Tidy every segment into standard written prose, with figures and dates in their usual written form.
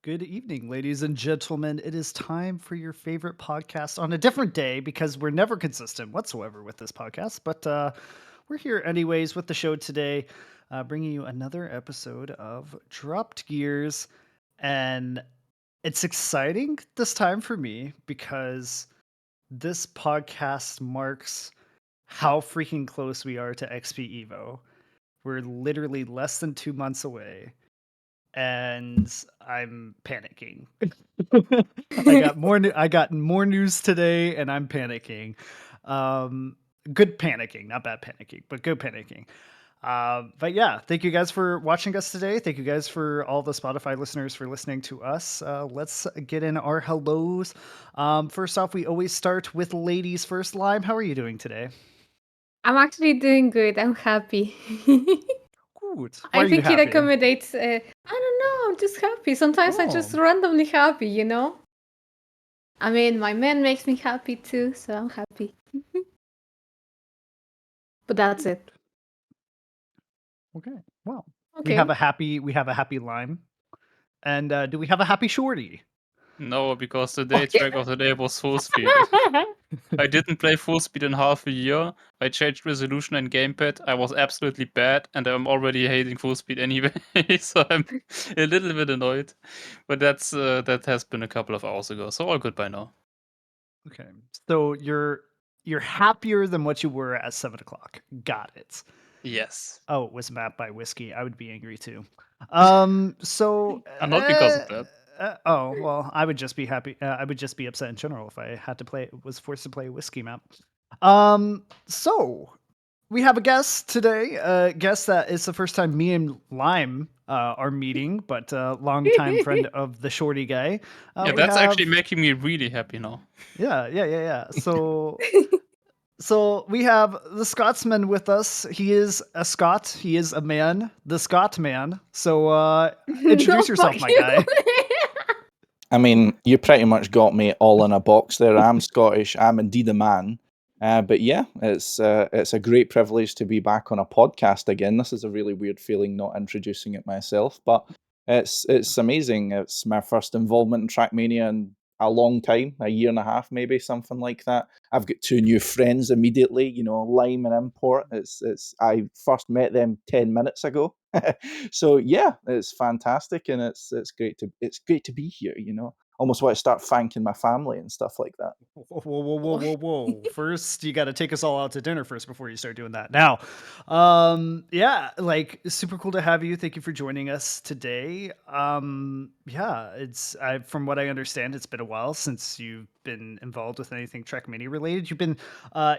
Good evening, ladies and gentlemen. It is time for your favorite podcast on a different day because we're never consistent whatsoever with this podcast. But we're here anyways with the show today, bringing you another episode of Dropped Gears. And it's exciting this time for me because this podcast marks how freaking close we are to XPEvo. We're literally less than 2 months away and I'm panicking. I got more news today, and I'm panicking. Um, Good panicking, not bad panicking, but good panicking. But yeah, thank you guys for watching us today. Thank you guys for all the Spotify listeners for listening to us. Let's get in our hellos. First off, we always start with ladies first. Lime, how are you doing today? I'm actually doing good. I'm happy. Good. Why I are you think it happy? accommodates. I don't know. I'm just happy. Sometimes I'm just Oh, randomly happy. I mean, my man makes me happy too, so I'm happy. But that's it. okay. Well, Okay. we have a happy Lime. And do we have a happy shorty? No, because the Oh, day track of the day was full speed. I didn't play full speed in half a year. I changed resolution and gamepad. I was absolutely bad, and I'm already hating full speed anyway, so I'm a little bit annoyed. But that has been a couple of hours ago, so all good by now. okay. So you're happier than what you were at 7 o'clock. Got it. Yes. Oh, it was mapped by whiskey. I would be angry too. So Not because of that. oh well, I would just be happy. I would just be upset in general if I had to play was forced to play a whiskey map. So we have a guest today. A guest that is the first time me and Lime are meeting, but longtime friend of the shorty guy. Yeah, We that's actually have making me really happy now. yeah. So we have the Scotsman with us. He is a Scot. He is a man, the Scot man. So No, introduce yourself, fuck my you. guy. I mean, you pretty much got me all in a box there. I'm Scottish. I'm indeed a man. But yeah, it's a great privilege to be back on a podcast again. This is a really weird feeling not introducing it myself, but it's amazing. It's my first involvement in Trackmania in a long time, a year and a half, maybe something like that. I've got two new friends immediately. Lime and Import. It's I first met them 10 minutes ago. So yeah, it's fantastic, and it's great to be here. Almost want to start thanking my family and stuff like that. Whoa. First, you got to take us all out to dinner first before you start doing that. Now, yeah, like super cool to have you. Thank you for joining us today. Yeah, from what I understand, it's been a while since you've been involved with anything Trackmania related.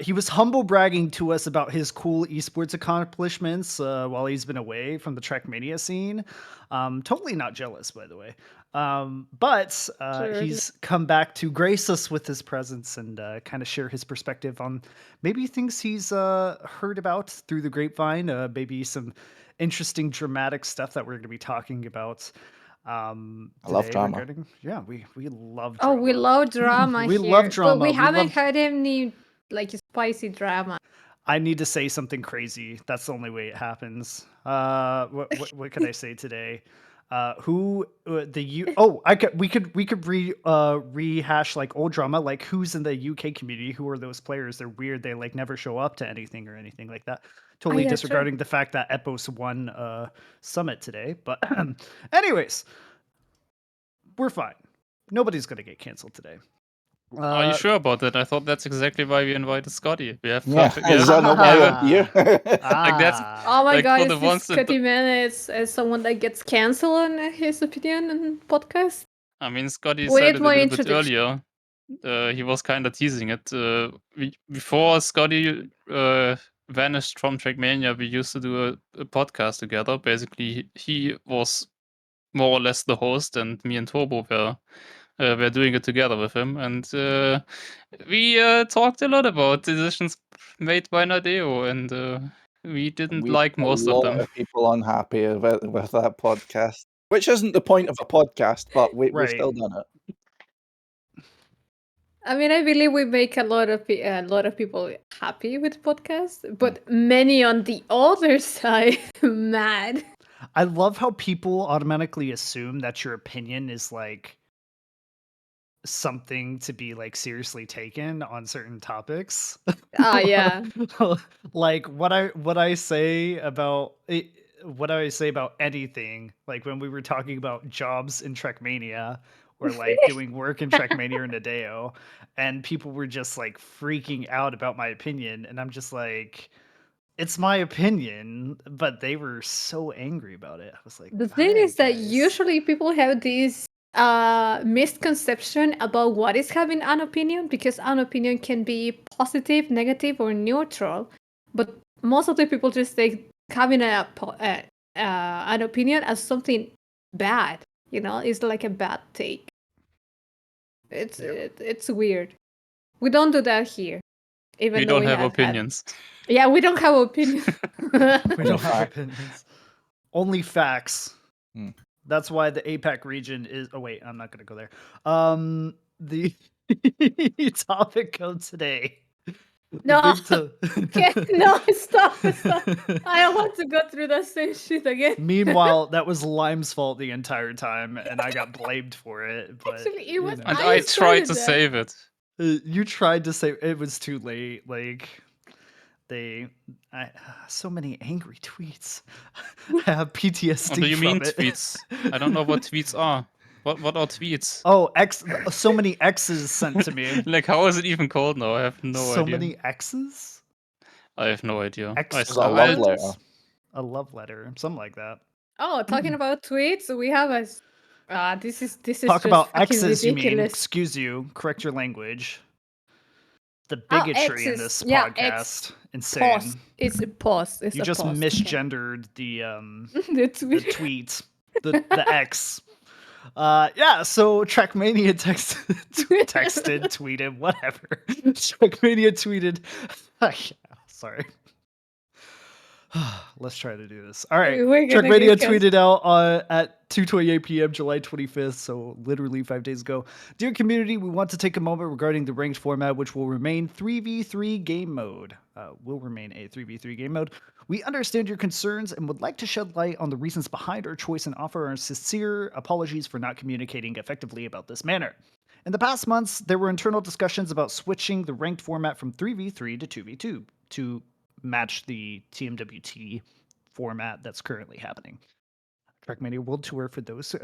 He was humble bragging to us about his cool esports accomplishments while he's been away from the Trackmania scene. Totally not jealous, by the way. But Surely. he's come back to grace us with his presence and kind of share his perspective on maybe things he's heard about through the grapevine, maybe some interesting dramatic stuff that we're going to be talking about I love today drama. regarding we love Oh, we drama. love drama We love here. But drama. we We haven't love had any spicy drama. I need to say something crazy. That's the only way it happens. What could I say today? Who the U? Oh, we could rehash like old drama. Like who's in the UK community? Who are those players? They're weird. They like never show up to anything or anything like that. Oh Totally yeah, true. disregarding the fact that Epos won Summit today. But anyways, we're fine. Nobody's gonna get canceled today. Are you Uh, sure about that? I thought that's exactly why we invited Scotty. We have Yeah, perfect. We is have that not why I'm ah here? like that's Oh my like god, for is the this ones that. Scotty man as someone that gets cancelled on his opinion in podcast? I mean, Scotty We said need it a more little bit introduction. earlier. He was kind of teasing it. Before Scotty vanished from Trackmania, we used to do a podcast together. Basically, he was more or less the host, and me and Turbo were doing it together with him. And we talked a lot about decisions made by Nadeo, and we didn't We like made a most of lot them. of people unhappy with that podcast, which isn't the point of a podcast, but we've right. still done it. I mean, I believe we make a lot of people happy with podcasts, but many on the other side mad. I love how people automatically assume that your opinion is like something to be like seriously taken on certain topics. Yeah. Like what I say about it, what I say about anything, like when we were talking about jobs in Trackmania or like doing work in Trackmania or Nadeo, and people were just like freaking out about my opinion, and I'm just like, it's my opinion, but they were so angry about it. I was like, The all thing right, is that guys. usually people have this misconception about what is having an opinion, because an opinion can be positive, negative, or neutral. But most of the people just take having an opinion as something bad. It's like a bad take. It's weird. We don't do that here, even We though don't we have have had. opinions. Yeah, we don't have opinion. We Only don't have fact. opinions. Only facts. Hmm. That's why the APAC region is. Oh wait, I'm not gonna go there. The topic of today. The No. big No, stop. I don't want to go through the same shit again. Meanwhile, that was Lime's fault the entire time, and I got blamed for it. But Actually, it was. And I I tried to started that. save it. you tried to say it was too late. Like so many angry tweets. I have PTSD What do you mean from it. tweets? I don't know what tweets are. What are tweets? Oh, so many X's sent to me. Like, how is it even called now? I have no So idea. many X's? I have no idea. X Is that a love I'll- letter? A love letter, something like that. Oh, talking about tweets, we have a. This is Talk just about fucking X's, you mean? ridiculous. Excuse you. Correct your language. The Oh, bigotry in X's. this Yeah, podcast, X. insane. Pause. It's a pause. It's You a just pause. misgendered the The tweet. the tweet, the X. Yeah. So Trackmania texted, tweeted, whatever. Trackmania tweeted. Sorry. Let's try to do this. All right. We're gonna Trackmania get tweeted out at 2:28 p.m. July 25th, so literally 5 days ago. Dear community, we want to take a moment regarding the ranked format, which will remain 3v3 game mode. Will remain a 3v3 game mode. We understand your concerns and would like to shed light on the reasons behind our choice and offer our sincere apologies for not communicating effectively about this manner. In the past months, there were internal discussions about switching the ranked format from 3v3 to 2v2 to match the TMWT format that's currently happening. Trackmania World Tour for those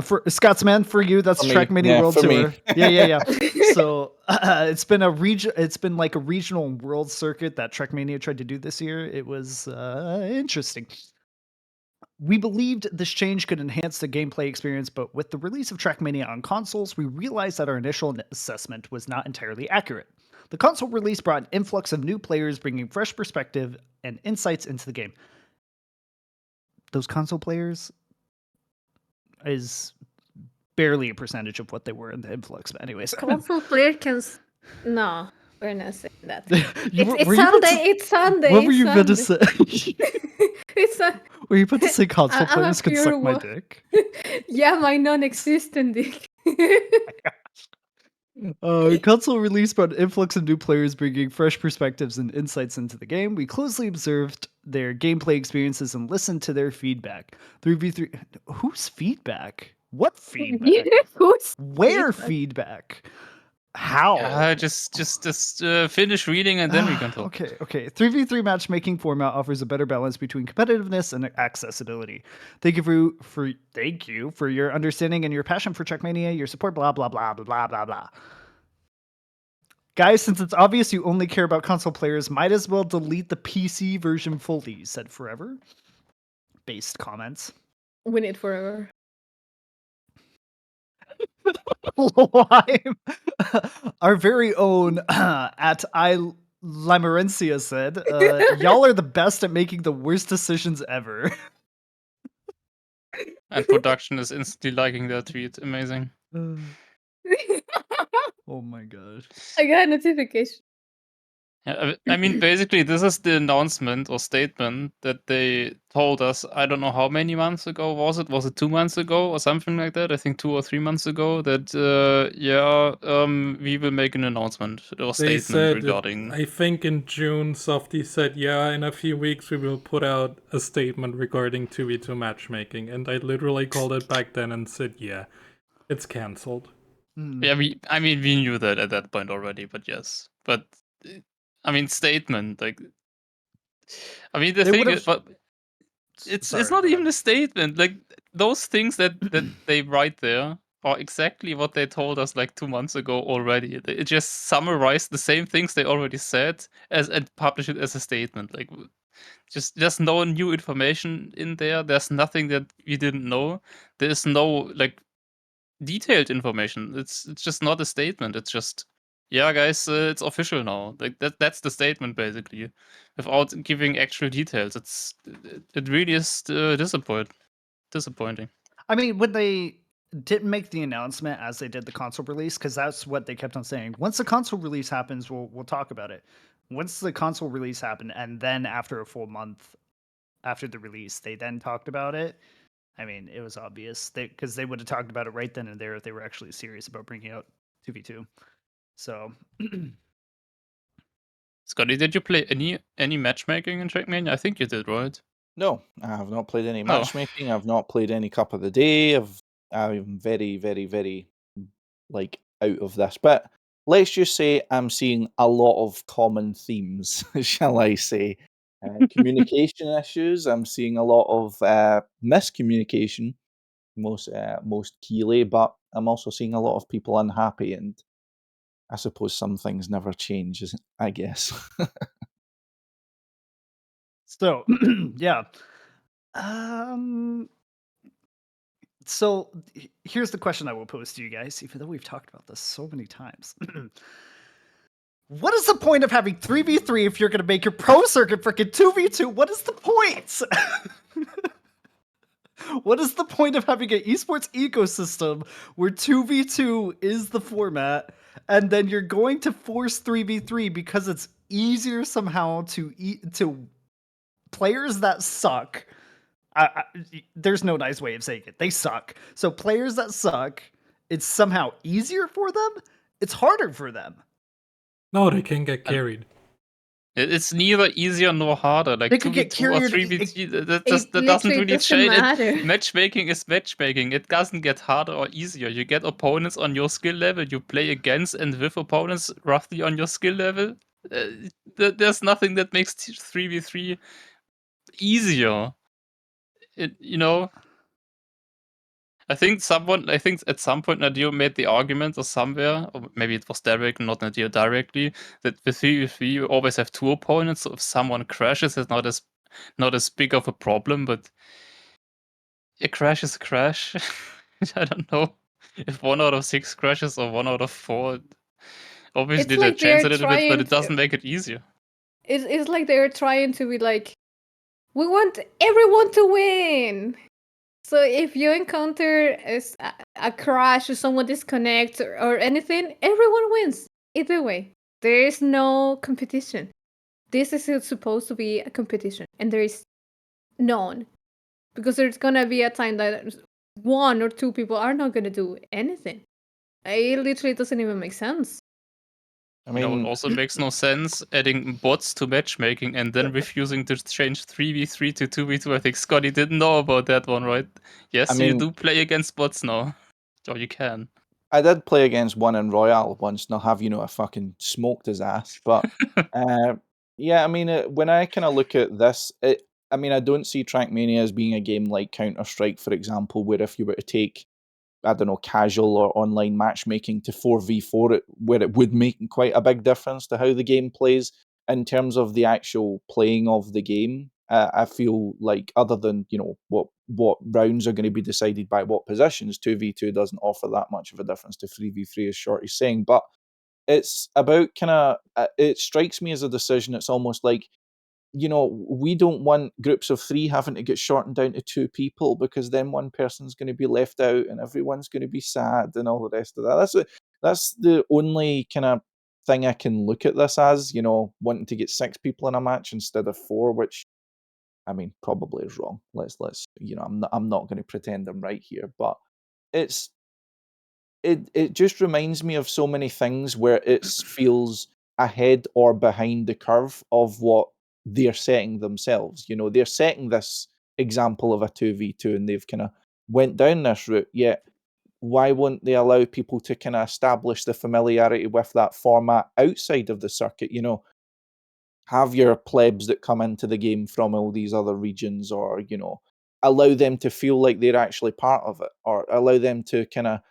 for Scotsman, for you, that's For me. Trackmania Yeah, World for me. Tour. Yeah. So it's been like a regional world circuit that Trackmania tried to do this year. It was interesting. We believed this change could enhance the gameplay experience, but with the release of Trackmania on consoles, we realized that our initial assessment was not entirely accurate. The console release brought an influx of new players, bringing fresh perspective and insights into the game. Those console players is barely a percentage of what they were in the influx. But anyways, console player can. No, we're not saying that. It's Sunday. What were you about to say? It's a. Were you about to say console I'm a players could pure suck my wo- dick? Yeah, my non-existent dick. Console release brought an influx of new players, bringing fresh perspectives and insights into the game. We closely observed their gameplay experiences and listened to their feedback. 3v3. Whose feedback? What feedback? Who's Where feedback? How? just finish reading and then we can talk. Okay. 3v3 matchmaking format offers a better balance between competitiveness and accessibility. Thank you for your understanding and your passion for Trackmania, your support, blah blah blah blah blah blah blah. Guys, since it's obvious you only care about console players, might as well delete the PC version fully, said Forever. Based comments. Win it forever. Lime. Our very own at Limerencia said, y'all are the best at making the worst decisions ever. And production is instantly liking that tweet. Amazing. Oh my gosh. I got a notification. Yeah, I mean, basically, this is the announcement or statement that they told us. I don't know how many months ago was it? Was it 2 months ago or something like that? I think 2 or 3 months ago. That we will make an announcement or They statement said, regarding. I think in June, Softy said, yeah, in a few weeks we will put out a statement regarding 2v2 matchmaking. And I literally called it back then and said, yeah, it's cancelled. Yeah, I mean, we knew that at that point already, but yes. But I mean, statement like. I mean, the They thing is, would've- but it's Sorry, not go even ahead. a statement. Like those things that they write there are exactly what they told us like 2 months ago already. It just summarized the same things they already said and published it as a statement. Like just there's no new information in there. There's nothing that we didn't know. There's no like detailed information. It's just not a statement. It's just yeah, guys, it's official now. Like that's the statement basically, without giving actual details. It really is disappointing. I mean, when they didn't make the announcement as they did the console release, because that's what they kept on saying. Once the console release happens, we'll talk about it. Once the console release happened, and then after a full month after the release, they then talked about it. I mean, it was obvious because they would have talked about it right then and there if they were actually serious about bringing out 2v2. So Scotty, did you play any matchmaking in Trackmania? I think you did, right? No, I have not played any No. matchmaking. I've not played any Cup of the Day. I'm very, very, very like out of this. But let's just say I'm seeing a lot of common themes, shall I say? Communication issues. I'm seeing a lot of miscommunication, most keenly. But I'm also seeing a lot of people unhappy, and I suppose some things never change. I guess. So yeah. Um so here's the question I will pose to you guys, even though we've talked about this so many times. What is the point of having 3v3 if you're gonna make your pro circuit freaking 2v2? What is the point? What is the point of having an esports ecosystem where 2v2 is the format and then you're going to force 3v3 because it's easier somehow to players that suck? There's no nice way of saying it. They suck. So players that suck, it's somehow easier for them. It's harder for them. No, they can get carried. It's neither easier nor harder. Like They could get 2v2 or carried. 3v3, that It doesn't literally really doesn't change. matter. Matchmaking is matchmaking. It doesn't get harder or easier. You get opponents on your skill level. You play against and with opponents roughly on your skill level. There's nothing that makes 3v3 easier. I think at some point Nadir made the argument or somewhere, or maybe it was Derek, not Nadir directly, that with 3v3 you always have two opponents, so if someone crashes, it's not as big of a problem, but a crash is a crash. I don't know if 1 out of 6 crashes or 1 out of 4. Obviously, It's that like changes they're a little bit, but trying it doesn't to. make it easier. It's like they're trying to be like, we want everyone to win. So if you encounter a crash or someone disconnects or anything, everyone wins. Either way, there is no competition. This is supposed to be a competition, and there is none. Because there's gonna be a time that 1 or 2 people are not gonna do anything. It literally doesn't even make sense. I It mean, also makes no sense adding bots to matchmaking and then refusing to change 3v3 to 2v2. I think Scotty didn't know about that one, right? Yes, you mean- do play against bots now. Or you can. I did play against one in Royale once, and I'll have you know I fucking smoked his ass. But yeah, I mean, when I kind of look at this, I mean, I don't see Trackmania as being a game like Counter Strike, for example, where if you were to take, I don't know, casual or online matchmaking to 4v4, where it would make quite a big difference to how the game plays in terms of the actual playing of the game. I feel like other than what rounds are going to be decided by what positions, 2v2 doesn't offer that much of a difference to 3v3, as Shorty's saying. But it's about kind of it strikes me as a decision. It's almost like, we don't want groups of 3 having to get shortened down to 2 people, because then one person's going to be left out and everyone's going to be sad and all the rest of that. That's the only kind of thing I can look at this as, wanting to get 6 people in a match instead of 4, which, I mean, probably is wrong. Let's I'm not going to pretend I'm right here, but it's it just reminds me of so many things where it feels ahead or behind the curve of what they're setting themselves. They're setting this example of a 2v2 and they've kind of went down this route, yet why won't they allow people to kind of establish the familiarity with that format outside of the circuit? Have your plebs that come into the game from all these other regions, or allow them to feel like they're actually part of it, or allow them to kind of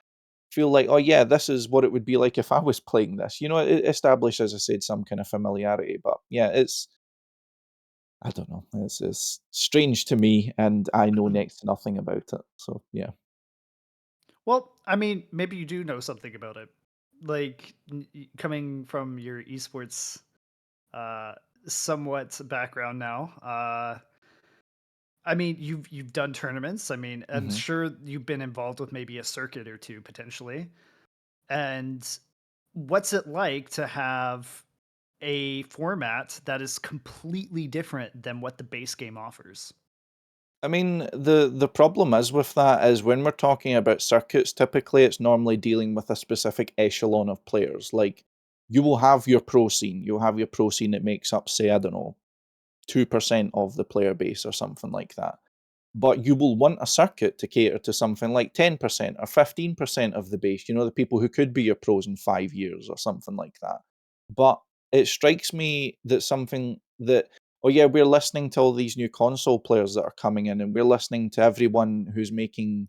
feel like, oh yeah, this is what it would be like if I was playing this. It established, as I said, some kind of familiarity. But yeah, I don't know, it's strange to me, and I know next to nothing about it. So yeah. Well, I mean, maybe you do know something about it. Like coming from your esports uh somewhat background now. I mean, you've done tournaments. I mean, I'm hmm sure you've been involved with maybe a circuit or two potentially. And what's it like to have a format that is completely different than what the base game offers? I mean, the problem is with that is when we're talking about circuits, typically it's normally dealing with a specific echelon of players. Like, you will have your pro scene. You'll have your pro scene that makes up, say, I don't know, 2% of the player base or something like that. But you will want a circuit to cater to something like 10% or 15% of the base, the people who could be your pros in 5 years or something like that. But it strikes me that something that, oh yeah, we're listening to all these new console players that are coming in, and we're listening to everyone who's making,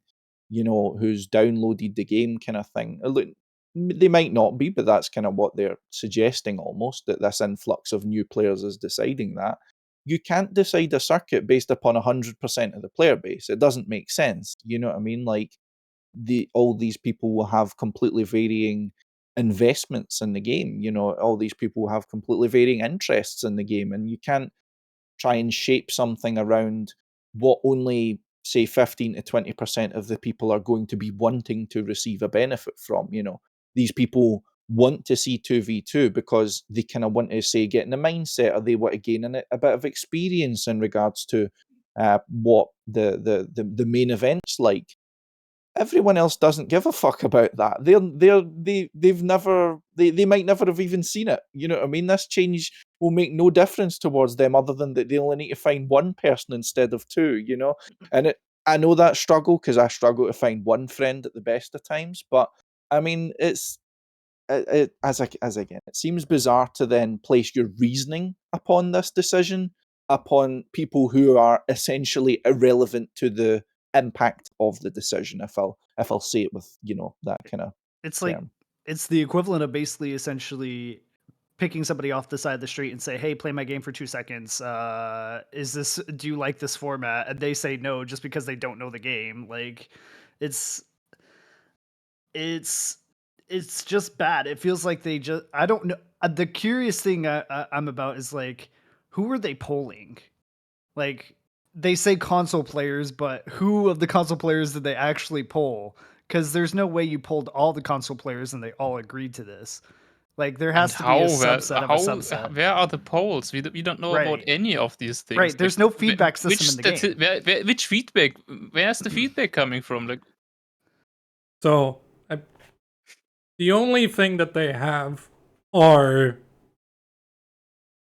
who's downloaded the game kind of thing. Look, they might not be, but that's kind of what they're suggesting almost, that this influx of new players is deciding that. You can't decide a circuit based upon 100% of the player base. It doesn't make sense. You know what I mean? Like, all these people will have completely varying investments in the game. All these people will have completely varying interests in the game, and you can't try and shape something around what only, say, 15 to 20% of the people are going to be wanting to receive a benefit from. These people want to see 2v2 because they kind of want to, say, get in the mindset, or they want to gain a bit of experience in regards to what the main event's like. Everyone else doesn't give a fuck about that. They might never have even seen it. You know what I mean? This change will make no difference towards them, other than that they only need to find one person instead of two. And I know that struggle, because I struggle to find one friend at the best of times. But I mean, as again, it seems bizarre to then place your reasoning upon this decision upon people who are essentially irrelevant to the impact of the decision. If I'll say it with that kind of It's like term. it's the equivalent of basically essentially picking somebody off the side of the street and say, "Hey, play my game for 2 seconds. Do you like this format?" And they say no just because they don't know the game. Like, it's it's it's just bad. It feels like they just I don't know. The curious thing I'm about is, like, who are they polling? Like, they say console players, but who of the console players did they actually poll? Because there's no way you polled all the console players and they all agreed to this. Like, there And has to be a subset of a subset. where are the polls? We don't know about Right. any of these things. Right. Like, There's no feedback system in the game. which feedback? Where's the feedback coming from? Like, So, the only thing that they have are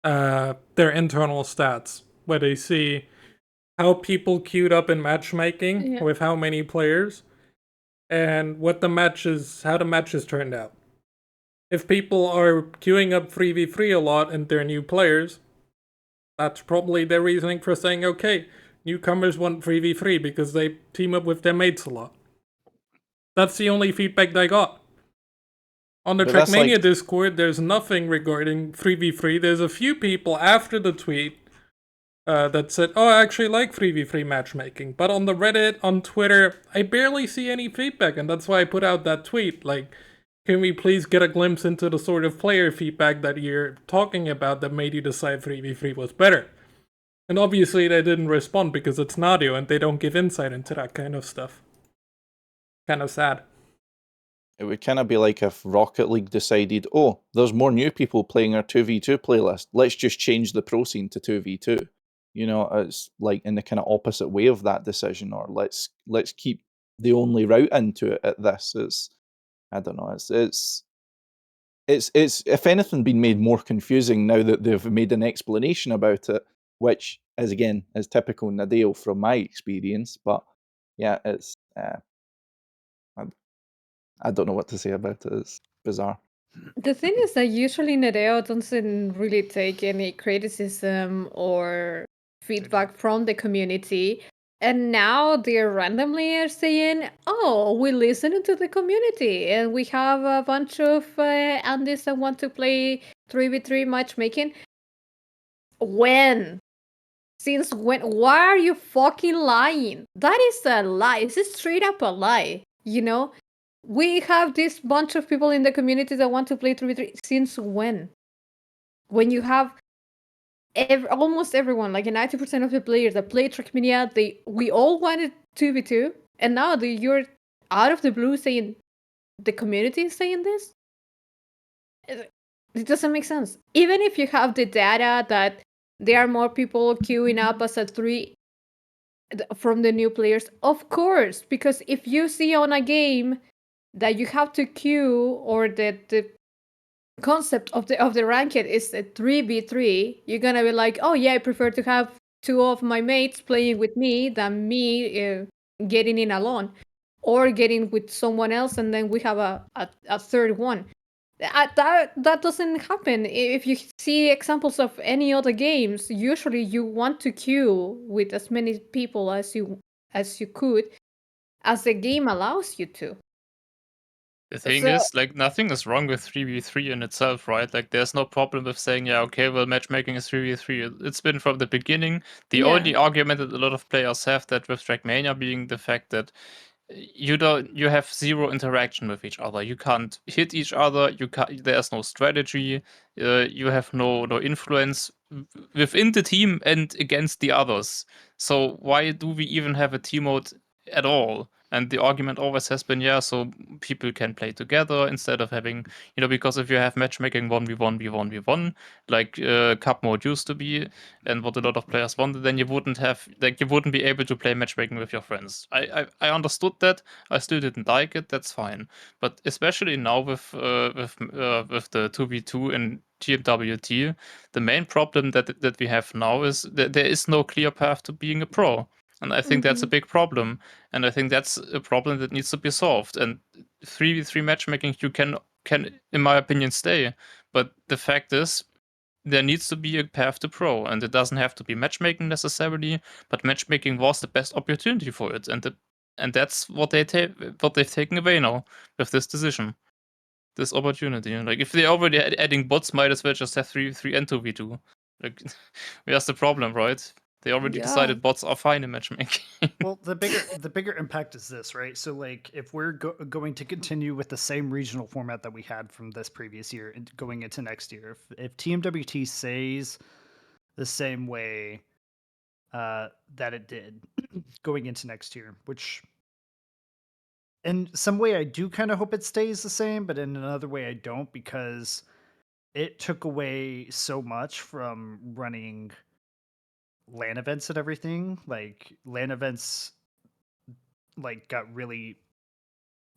their internal stats, where they see how people queued up in matchmaking Yeah. with how many players, and how the matches turned out. If people are queuing up 3v3 a lot and they're new players, that's probably their reasoning for saying, okay, newcomers want 3v3 because they team up with their mates a lot. That's the only feedback they got. On the But that's Trackmania like, Discord, there's nothing regarding 3v3. There's a few people after the tweet that said, oh, I actually like 3v3 matchmaking. But on the Reddit, on Twitter, I barely see any feedback, and that's why I put out that tweet. Like, can we please get a glimpse into the sort of player feedback that you're talking about that made you decide 3v3 was better? And obviously they didn't respond because it's Nadio and they don't give insight into that kind of stuff. Kind of sad. it would kind of be like if Rocket League decided, oh, there's more new people playing our 2v2 playlist. Let's just change the pro scene to 2v2. You know, it's like in the kind of opposite way of that decision, or let's keep the only route into it at this. It's, I don't know, it's if anything been made more confusing now that they've made an explanation about it, which is again is typical Nadeo from my experience. But yeah, it's I don't know what to say about it. It's bizarre. The thing is that usually Nadeo doesn't really take any criticism or feedback from the community. And now they randomly are saying, oh, we listen to the community and we have a bunch of Andes that want to play 3v3 matchmaking. When? Since when? Why are you fucking lying? That is a lie. It's straight up a lie, you know? We have this bunch of people in the community that want to play 3v3. Since when? When you have almost everyone, like 90% of the players that play Trackmania, we all wanted 2v2, and now you're out of the blue saying the community is saying this? It doesn't make sense. Even if you have the data that there are more people queuing up as a 3 from the new players, of course, because if you see on a game that you have to queue, or the concept of the ranked is a 3v3, you're gonna be like, oh yeah, I prefer to have 2 of my mates playing with me than me getting in alone, or getting with someone else and then we have a third one. That doesn't happen. If you see examples of any other games, usually you want to queue with as many people as you could, as the game allows you to. The thing So is, like, nothing is wrong with 3v3 in itself, right? Like, there's no problem with saying, yeah, okay, well, matchmaking is 3v3. It's been from the beginning. The yeah, only argument that a lot of players have that with Trackmania being the fact that you have zero interaction with each other. You can't hit each other. There's no strategy. You have no influence within the team and against the others. So why do we even have a team mode at all? And the argument always has been, yeah, so people can play together instead of having, because if you have matchmaking 1v1 v1 like cup mode used to be, and what a lot of players wanted, then you wouldn't be able to play matchmaking with your friends. I understood that. I still didn't like it. That's fine. But especially now with the 2v2 in TMWT, the main problem that we have now is that there is no clear path to being a pro. And I think that's a big problem. And I think that's a problem that needs to be solved. And 3v3 matchmaking, you can, in my opinion, stay. But the fact is, there needs to be a path to pro, and it doesn't have to be matchmaking necessarily, but matchmaking was the best opportunity for it, and that's what they've taken away now with this decision, this opportunity. Like, if they're already adding bots, might as well just have 3v3 and 2v2. Like, where's the problem, right? They already yeah. decided bots are fine in matchmaking. Well, the bigger impact is this, right? So, like, if we're going to continue with the same regional format that we had from this previous year and going into next year, if TMWT stays the same way that it did going into next year, which in some way I do kind of hope it stays the same, but in another way I don't, because it took away so much from running LAN events and everything. Like, LAN events got really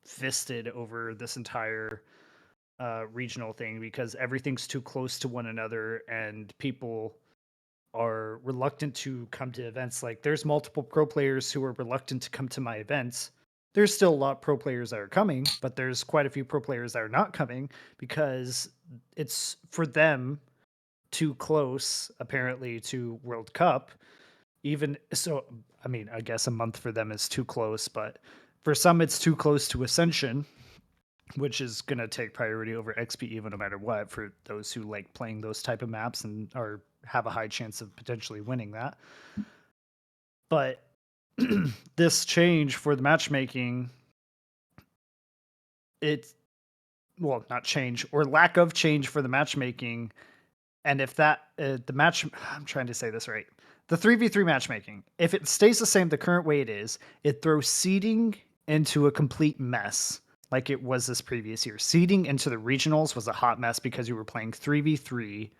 fisted over this entire regional thing because everything's too close to one another and people are reluctant to come to events. Like, there's multiple pro players who are reluctant to come to my events. There's still a lot of pro players that are coming, but there's quite a few pro players that are not coming because it's for them too close, apparently, to World Cup. Even so, I mean, I guess a month for them is too close, but for some it's too close to Ascension, which is going to take priority over XPEvo no matter what, for those who like playing those type of maps and have a high chance of potentially winning that. But this change for the matchmaking, it's, well, not change, or lack of change for the matchmaking. And if that I'm trying to say this right, the 3v3 matchmaking, if it stays the same the current way it is, it throws seeding into a complete mess. like it was this previous year. Seeding into the regionals was a hot mess because you were playing 3v3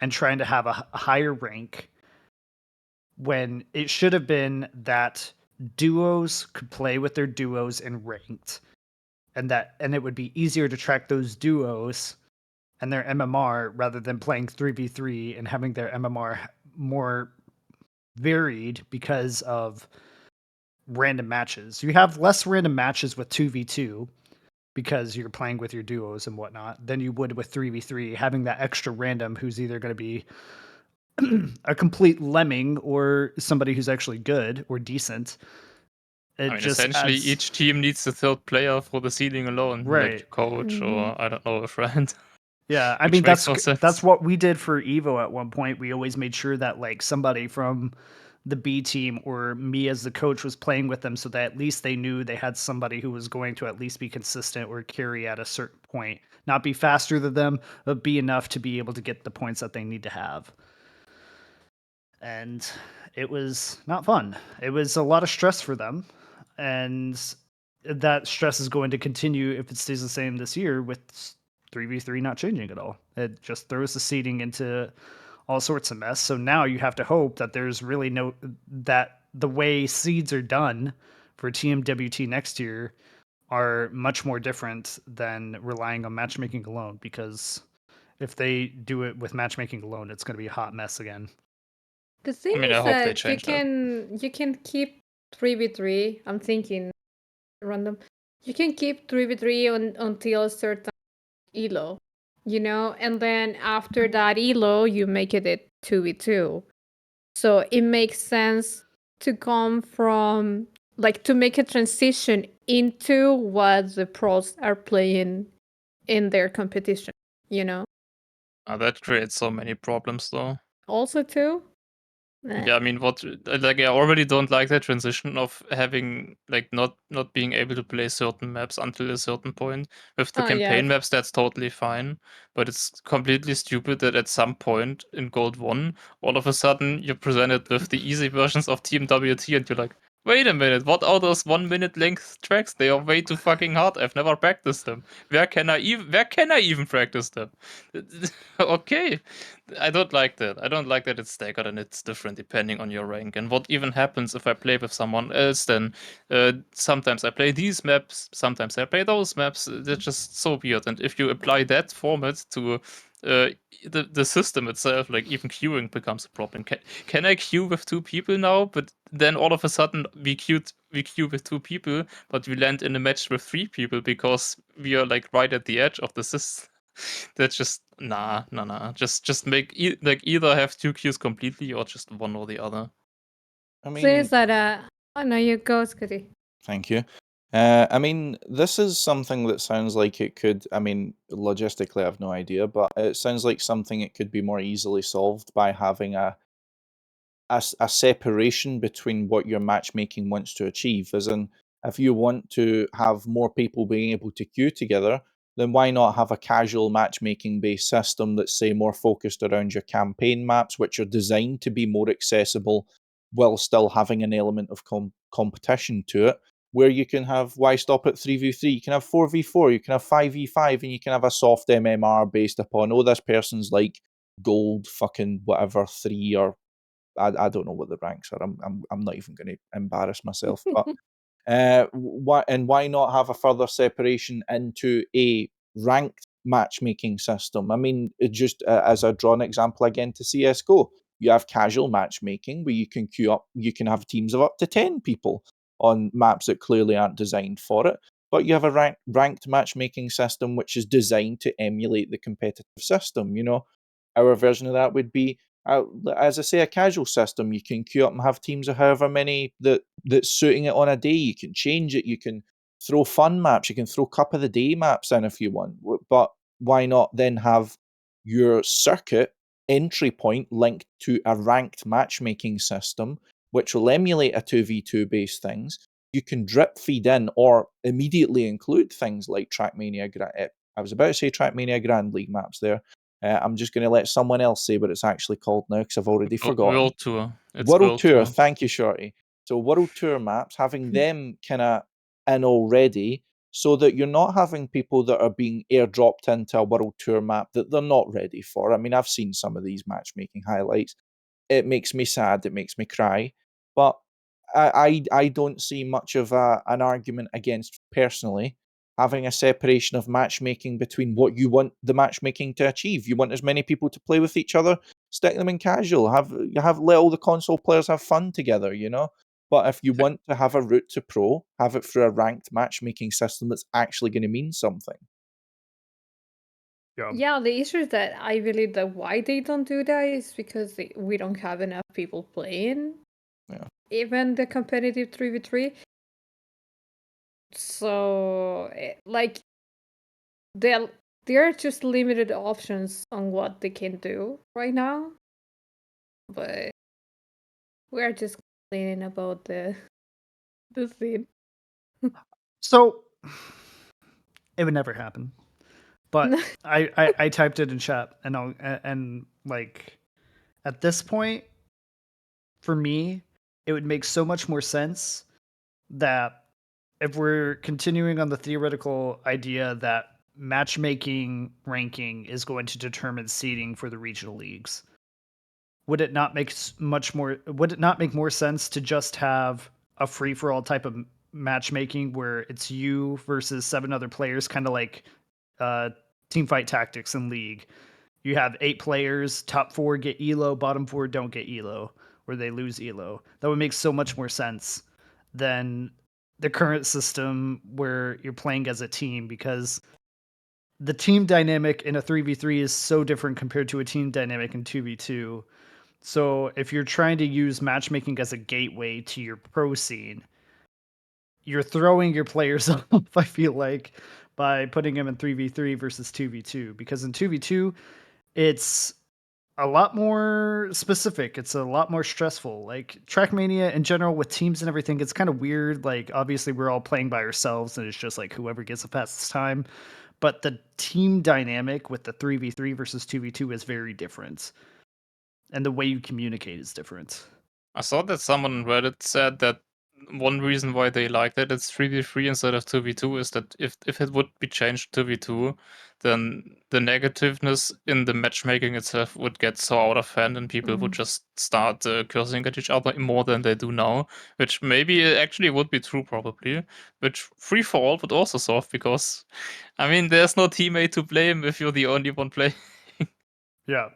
and trying to have a higher rank, when it should have been that duos could play with their duos in ranked, and it would be easier to track those duos and their MMR rather than playing 3v3 and having their MMR more varied because of random matches. You have less random matches with 2v2 because you're playing with your duos and whatnot than you would with 3v3, having that extra random who's either going to be a complete lemming or somebody who's actually good or decent. It just essentially, adds, each team needs a third player for the seeding alone, like right. a coach or, I don't know, a friend. Yeah, I Which mean makes no sense. that's what we did for Evo at one point. We always made sure that like somebody from the B team or me as the coach was playing with them, so that at least they knew they had somebody who was going to at least be consistent or carry at a certain point, not be faster than them, but be enough to be able to get the points that they need to have. And it was not fun. It was a lot of stress for them, and that stress is going to continue if it stays the same this year with 3v3 not changing at all. It just throws the seeding into all sorts of mess. So now you have to hope that there's really that the way seeds are done for TMWT next year are much more different than relying on matchmaking alone, because if they do it with matchmaking alone, it's going to be a hot mess again. The thing I is hope they that you change that. can keep 3v3. I'm thinking random. You can keep 3v3 until a certain elo, and then after that elo, you make it 2v2. So it makes sense to come from, like, to make a transition into what the pros are playing in their competition, That creates so many problems, though. Also, too. Yeah, I mean, I already don't like that transition of having, like, not being able to play certain maps until a certain point. With the Oh, campaign yeah. maps, that's totally fine, but it's completely stupid that at some point in Gold 1, all of a sudden, you're presented with the easy versions of Team WT, and you're like, wait a minute, what are those 1 minute length tracks? They are way too fucking hard. I've never practiced them. Where can I even practice them? Okay. I don't like that. I don't like that it's staggered and it's different depending on your rank. And what even happens if I play with someone else, then sometimes I play these maps, sometimes I play those maps. They're just so weird. And if you apply that format to the system itself, like even queuing becomes a problem. Can I queue with 2 people now? But then all of a sudden we queue with 2 people, but we land in a match with 3 people because we are like right at the edge of the system. That's just nah. Just make either have 2 queues completely or just one or the other. I So is mean, that oh no, you go, Scotty. thank you. I mean, this is something that sounds like it could, I mean, logistically, I have no idea, but it sounds like something it could be more easily solved by having a separation between what your matchmaking wants to achieve. As in, if you want to have more people being able to queue together, then why not have a casual matchmaking based system that's, say, more focused around your campaign maps, which are designed to be more accessible while still having an element of competition to it, where you can have, why stop at 3v3? You can have 4v4, you can have 5v5, and you can have a soft MMR based upon, oh, this person's like gold fucking whatever 3 or I don't know what the ranks are. I'm not even going to embarrass myself. But why not have a further separation into a ranked matchmaking system? I mean, just as I draw an example again to CS:GO, you have casual matchmaking where you can queue up. You can have teams of up to 10 people on maps that clearly aren't designed for it. But you have a ranked matchmaking system which is designed to emulate the competitive system. Our version of that would be, as I say, a casual system. You can queue up and have teams of however many that's suiting it on a day. You can change it. You can throw fun maps. You can throw cup of the day maps in if you want. But why not then have your circuit entry point linked to a ranked matchmaking system, which will emulate a 2v2 based things? You can drip feed in or immediately include things like Trackmania. I was about to say Trackmania Grand League maps there. I'm just going to let someone else say what it's actually called now because I've already forgotten. World Tour. It's World Tour. Thank you, Shorty. So World Tour maps, having them kind of in already so that you're not having people that are being airdropped into a World Tour map that they're not ready for. I mean, I've seen some of these matchmaking highlights. It makes me sad, it makes me cry, but I don't see much of an argument against, personally, having a separation of matchmaking between what you want the matchmaking to achieve. You want as many people to play with each other, stick them in casual, let all the console players have fun together, you know? But if you want to have a route to pro, have it through a ranked matchmaking system that's actually going to mean something. Yeah, the issue is that I believe that why they don't do that is because we don't have enough people playing. Yeah. Even the competitive 3v3. So, like, there are just limited options on what they can do right now. But we're just complaining about the scene. So it would never happen. But I typed it in chat, and like at this point, for me, it would make so much more sense that if we're continuing on the theoretical idea that matchmaking ranking is going to determine seeding for the regional leagues, would it not make more sense to just have a free for all type of matchmaking where it's you versus 7 other players, kind of like team fight tactics in League? You have 8 players, top 4 get elo, bottom 4 don't get elo, or they lose elo. That would make so much more sense than the current system where you're playing as a team, because the team dynamic in a 3v3 is so different compared to a team dynamic in 2v2. So if you're trying to use matchmaking as a gateway to your pro scene, you're throwing your players off, I feel like, by putting them in 3v3 versus 2v2, because in 2v2 it's a lot more specific. It's a lot more stressful. Like Trackmania in general with teams and everything, it's kind of weird. Like obviously we're all playing by ourselves and it's just like whoever gets the fastest time. But the team dynamic with the 3v3 versus 2v2 is very different. And the way you communicate is different. I saw that someone on Reddit said that one reason why they like that it's 3v3 instead of 2v2 is that if it would be changed to 2v2, then the negativeness in the matchmaking itself would get so out of hand and people would just start cursing at each other more than they do now, which maybe actually would be true probably, which free for all would also solve, because, I mean, there's no teammate to blame if you're the only one playing. Yeah.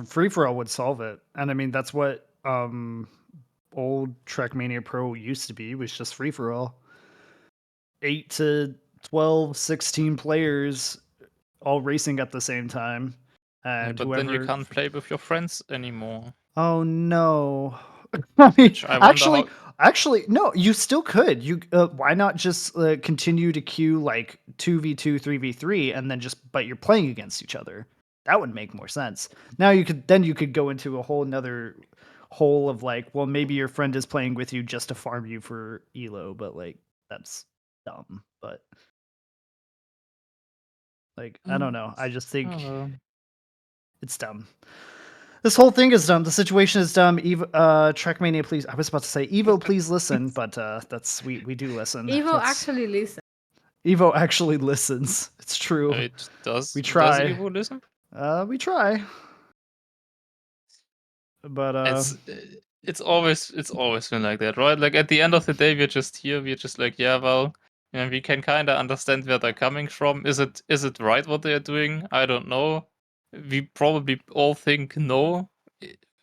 Free for all would solve it. And I mean, that's what old Trackmania Pro used to be, was just free for all. 8 to 12, 16 players all racing at the same time. Yeah, And but then you can't play with your friends anymore. Oh no. I mean, Which I wonder actually, no. You still could. You why not just continue to queue like 2v2, 3v3, and then but you're playing against each other. That would make more sense. Now you could go into a whole nother hole of like, well, maybe your friend is playing with you just to farm you for elo, but like that's dumb. But like I don't know. I just think it's dumb. This whole thing is dumb. The situation is dumb. Trackmania, please. I was about to say Evo, please listen, but that's we do listen. Evo actually listens. Evo actually listens. It's true. it does. We Does try. Evo listen? We try. But it's always been like that, right? Like at the end of the day, we're just here. We're just like, yeah, well, we can kind of understand where they're coming from. Is it right what they're doing? I don't know. We probably all think no.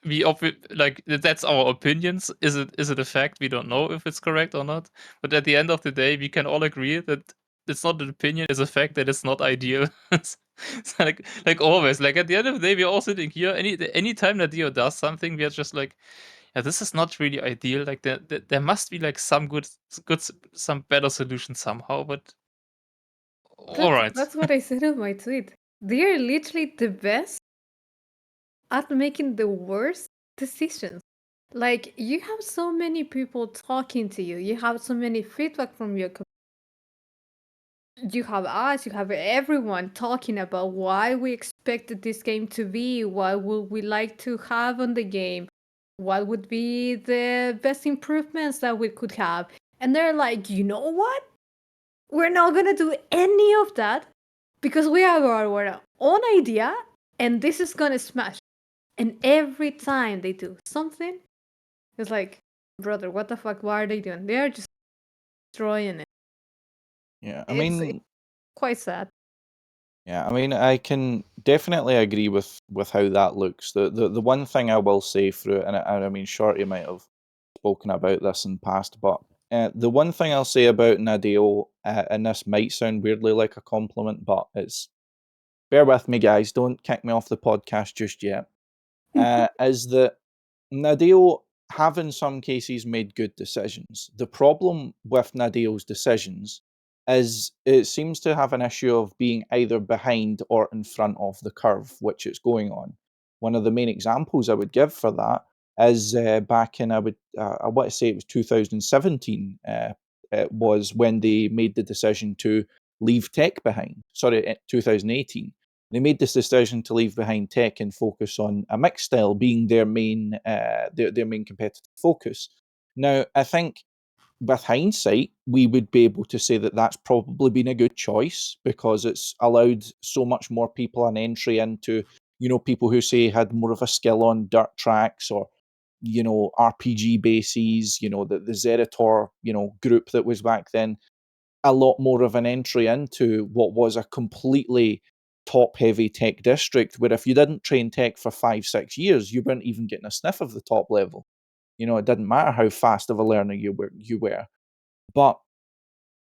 Like that's our opinions. Is it a fact? We don't know if it's correct or not. But at the end of the day, we can all agree that it's not an opinion. It's a fact that it's not ideal. It's like always. Like at the end of the day, we're all sitting here. Any time that Dio does something, we're just like, yeah, this is not really ideal. Like there must be like some some better solution somehow. But all right. That's what I said in my tweet. They are literally the best at making the worst decisions. Like, you have so many people talking to you. You have so many feedback from your you have us, you have everyone talking about why we expected this game to be, what would we like to have on the game, what would be the best improvements that we could have. And they're like, you know what? we're not gonna do any of that because we have our own idea and this is gonna smash. And every time they do something, it's like, brother, what the fuck? Why are they doing? They're just destroying it. Yeah, I It's mean, quite sad. yeah, I mean, I can definitely agree with how that looks. The one thing I will say through it, and I mean, Shorty might have spoken about this in past, but the one thing I'll say about Nadeo, and this might sound weirdly like a compliment, but it's bear with me, guys. Don't kick me off the podcast just yet. Is that Nadeo have in some cases made good decisions. The problem with Nadeo's decisions is it seems to have an issue of being either behind or in front of the curve which it's going on. One of the main examples I would give for that is back in I want to say it was 2017. It was when they made the decision to leave tech behind. Sorry, 2018. They made this decision to leave behind tech and focus on a mixed style being their main their main competitive focus. Now, I think with hindsight, we would be able to say that that's probably been a good choice because it's allowed so much more people an entry into, people who say had more of a skill on dirt tracks or, RPG bases, the Zerator, group that was back then, a lot more of an entry into what was a completely top heavy tech district where if you didn't train tech for 5-6 years, you weren't even getting a sniff of the top level. It didn't matter how fast of a learner you were. But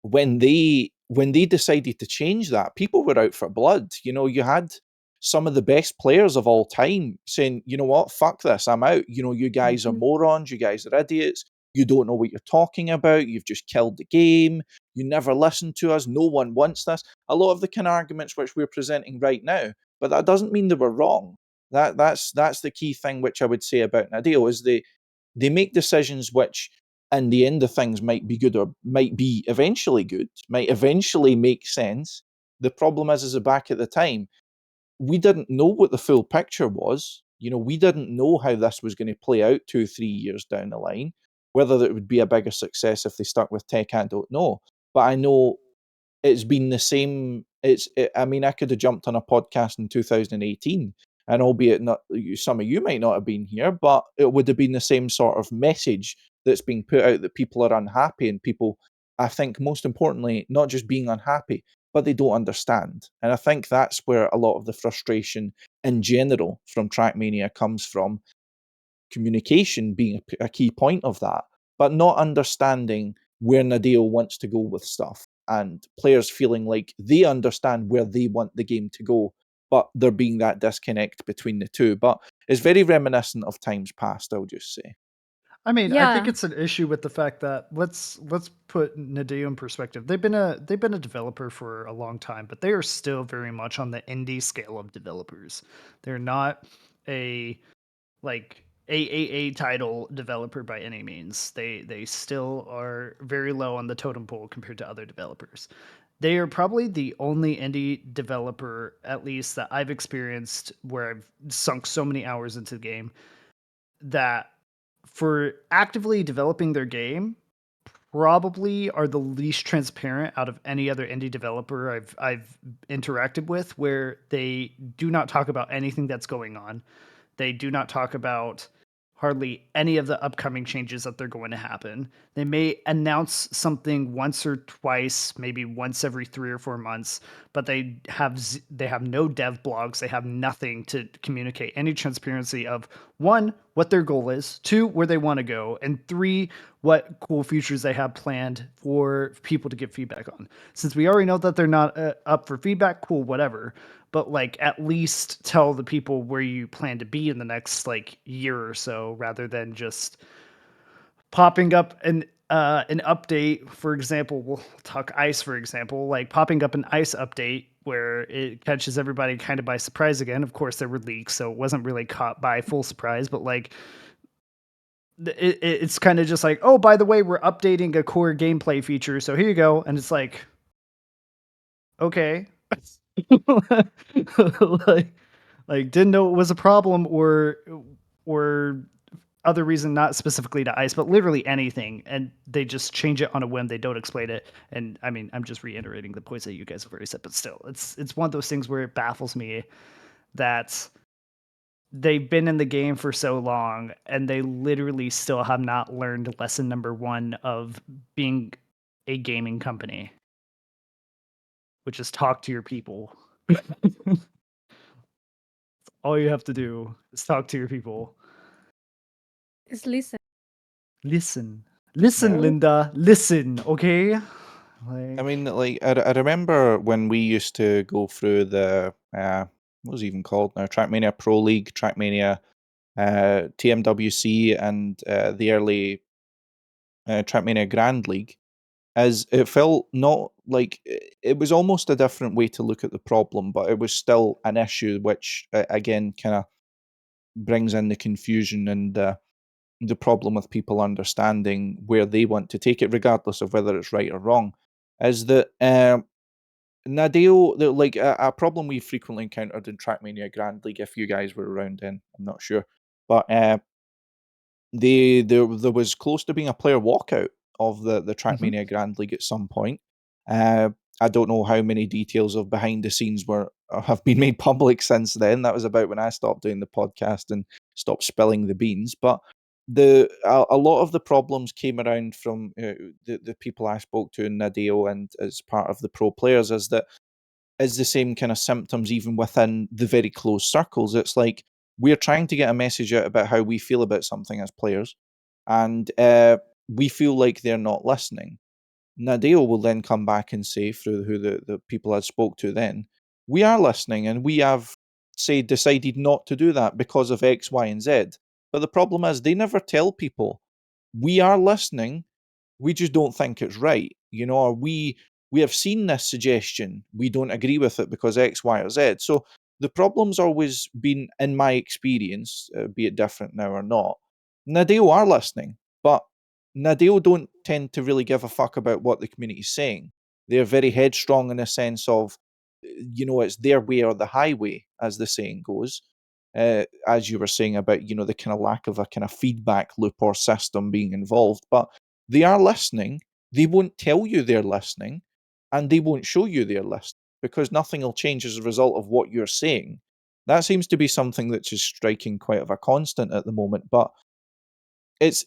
when they decided to change that, people were out for blood. You had some of the best players of all time saying, "You know what? Fuck this. I'm out. You guys are Mhm. morons. You guys are idiots. You don't know what you're talking about. You've just killed the game. You never listen to us. No one wants this." A lot of the kind of arguments which we're presenting right now, but that doesn't mean they were wrong. That's the key thing which I would say about Nadeo is they make decisions which in the end of things might be good or might be eventually good, might eventually make sense. The problem is back at the time, we didn't know what the full picture was. We didn't know how this was going to play out 2-3 years down the line. Whether it would be a bigger success if they stuck with tech, I don't know. But I know it's been the same. I mean, I could have jumped on a podcast in 2018, and albeit not, some of you might not have been here, but it would have been the same sort of message that's being put out that people are unhappy, and people, I think, most importantly, not just being unhappy, but they don't understand. And I think that's where a lot of the frustration in general from Trackmania comes from. Communication being a key point of that, but not understanding where Nadeo wants to go with stuff and players feeling like they understand where they want the game to go, but there being that disconnect between the two. But it's very reminiscent of times past, I'll just say. I mean, I think Yeah. it's an issue with the fact that let's put Nadeo in perspective. They've been a developer for a long time, but they are still very much on the indie scale of developers. They're not a like AAA title developer by any means. They still are very low on the totem pole compared to other developers. They are probably the only indie developer, at least that I've experienced, where I've sunk so many hours into the game that for actively developing their game probably are the least transparent out of any other indie developer I've interacted with, where they do not talk about anything that's going on. They do not talk about hardly any of the upcoming changes that they're going to happen. They may announce something once or twice, maybe once every 3 or 4 months, but they have no dev blogs, they have nothing to communicate any transparency of one, what their goal is, two, where they want to go, and three, what cool features they have planned for people to give feedback on. Since we already know that they're not up for feedback, cool, whatever, but like at least tell the people where you plan to be in the next like year or so, rather than just popping up an update. For example, we'll talk ice, for example, like popping up an ice update where it catches everybody kind of by surprise again. Of course there were leaks, so it wasn't really caught by full surprise, but like it's kind of just like, oh, by the way, we're updating a core gameplay feature, so here you go. And it's like, okay. like like didn't know it was a problem, or other reason, not specifically to ice, but literally anything, and they just change it on a whim. They don't explain it. And I mean, I'm just reiterating the points that you guys have already said, but still, it's one of those things where it baffles me that they've been in the game for so long and they literally still have not learned lesson number one of being a gaming company, which is talk to your people. All you have to do is talk to your people. Just listen. Listen. Listen, Yeah. Linda. Listen, okay? I mean, like, I remember when we used to go through the, what was it even called now? Trackmania Pro League, Trackmania TMWC, and the early Trackmania Grand League, as it felt not like it was almost a different way to look at the problem, but it was still an issue, which again kind of brings in the confusion and the problem with people understanding where they want to take it, regardless of whether it's right or wrong. Is that Nadeo, like a problem we frequently encountered in Trackmania Grand League, if you guys were around then, I'm not sure, but there was close to being a player walkout of the Trackmania Grand League at some point. I don't know how many details of behind the scenes have been made public since then. That was about when I stopped doing the podcast and stopped spilling the beans. But a lot of the problems came around from the people I spoke to in Nadeo and as part of the pro players, is the same kind of symptoms even within the very close circles. It's like we're trying to get a message out about how we feel about something as players, and we feel like they're not listening. Nadeo will then come back and say, through who the people I spoke to then, we are listening and we have, say, decided not to do that because of X, Y, and Z. But the problem is they never tell people, we are listening, we just don't think it's right, or we have seen this suggestion, we don't agree with it because X, Y, or Z. So the problem's always been, in my experience, be it different now or not, Nadeo are listening, but Nadeo don't tend to really give a fuck about what the community's saying. They're very headstrong in a sense of, it's their way or the highway, as the saying goes. As you were saying about, the kind of lack of a kind of feedback loop or system being involved. But they are listening. They won't tell you they're listening, and they won't show you they're listening, because nothing will change as a result of what you're saying. That seems to be something that's just striking quite of a constant at the moment. But it's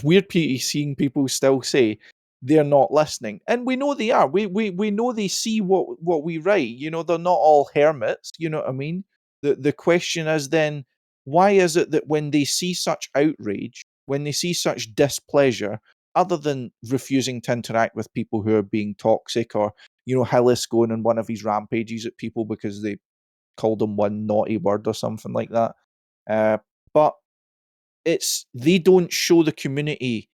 weird seeing people still say they're not listening, and we know they are. We know they see what we write. They're not all hermits. You know what I mean? The question is then, why is it that when they see such outrage, when they see such displeasure, other than refusing to interact with people who are being toxic, or Hillis going on one of his rampages at people because they called him one naughty word or something like that, but they don't show the community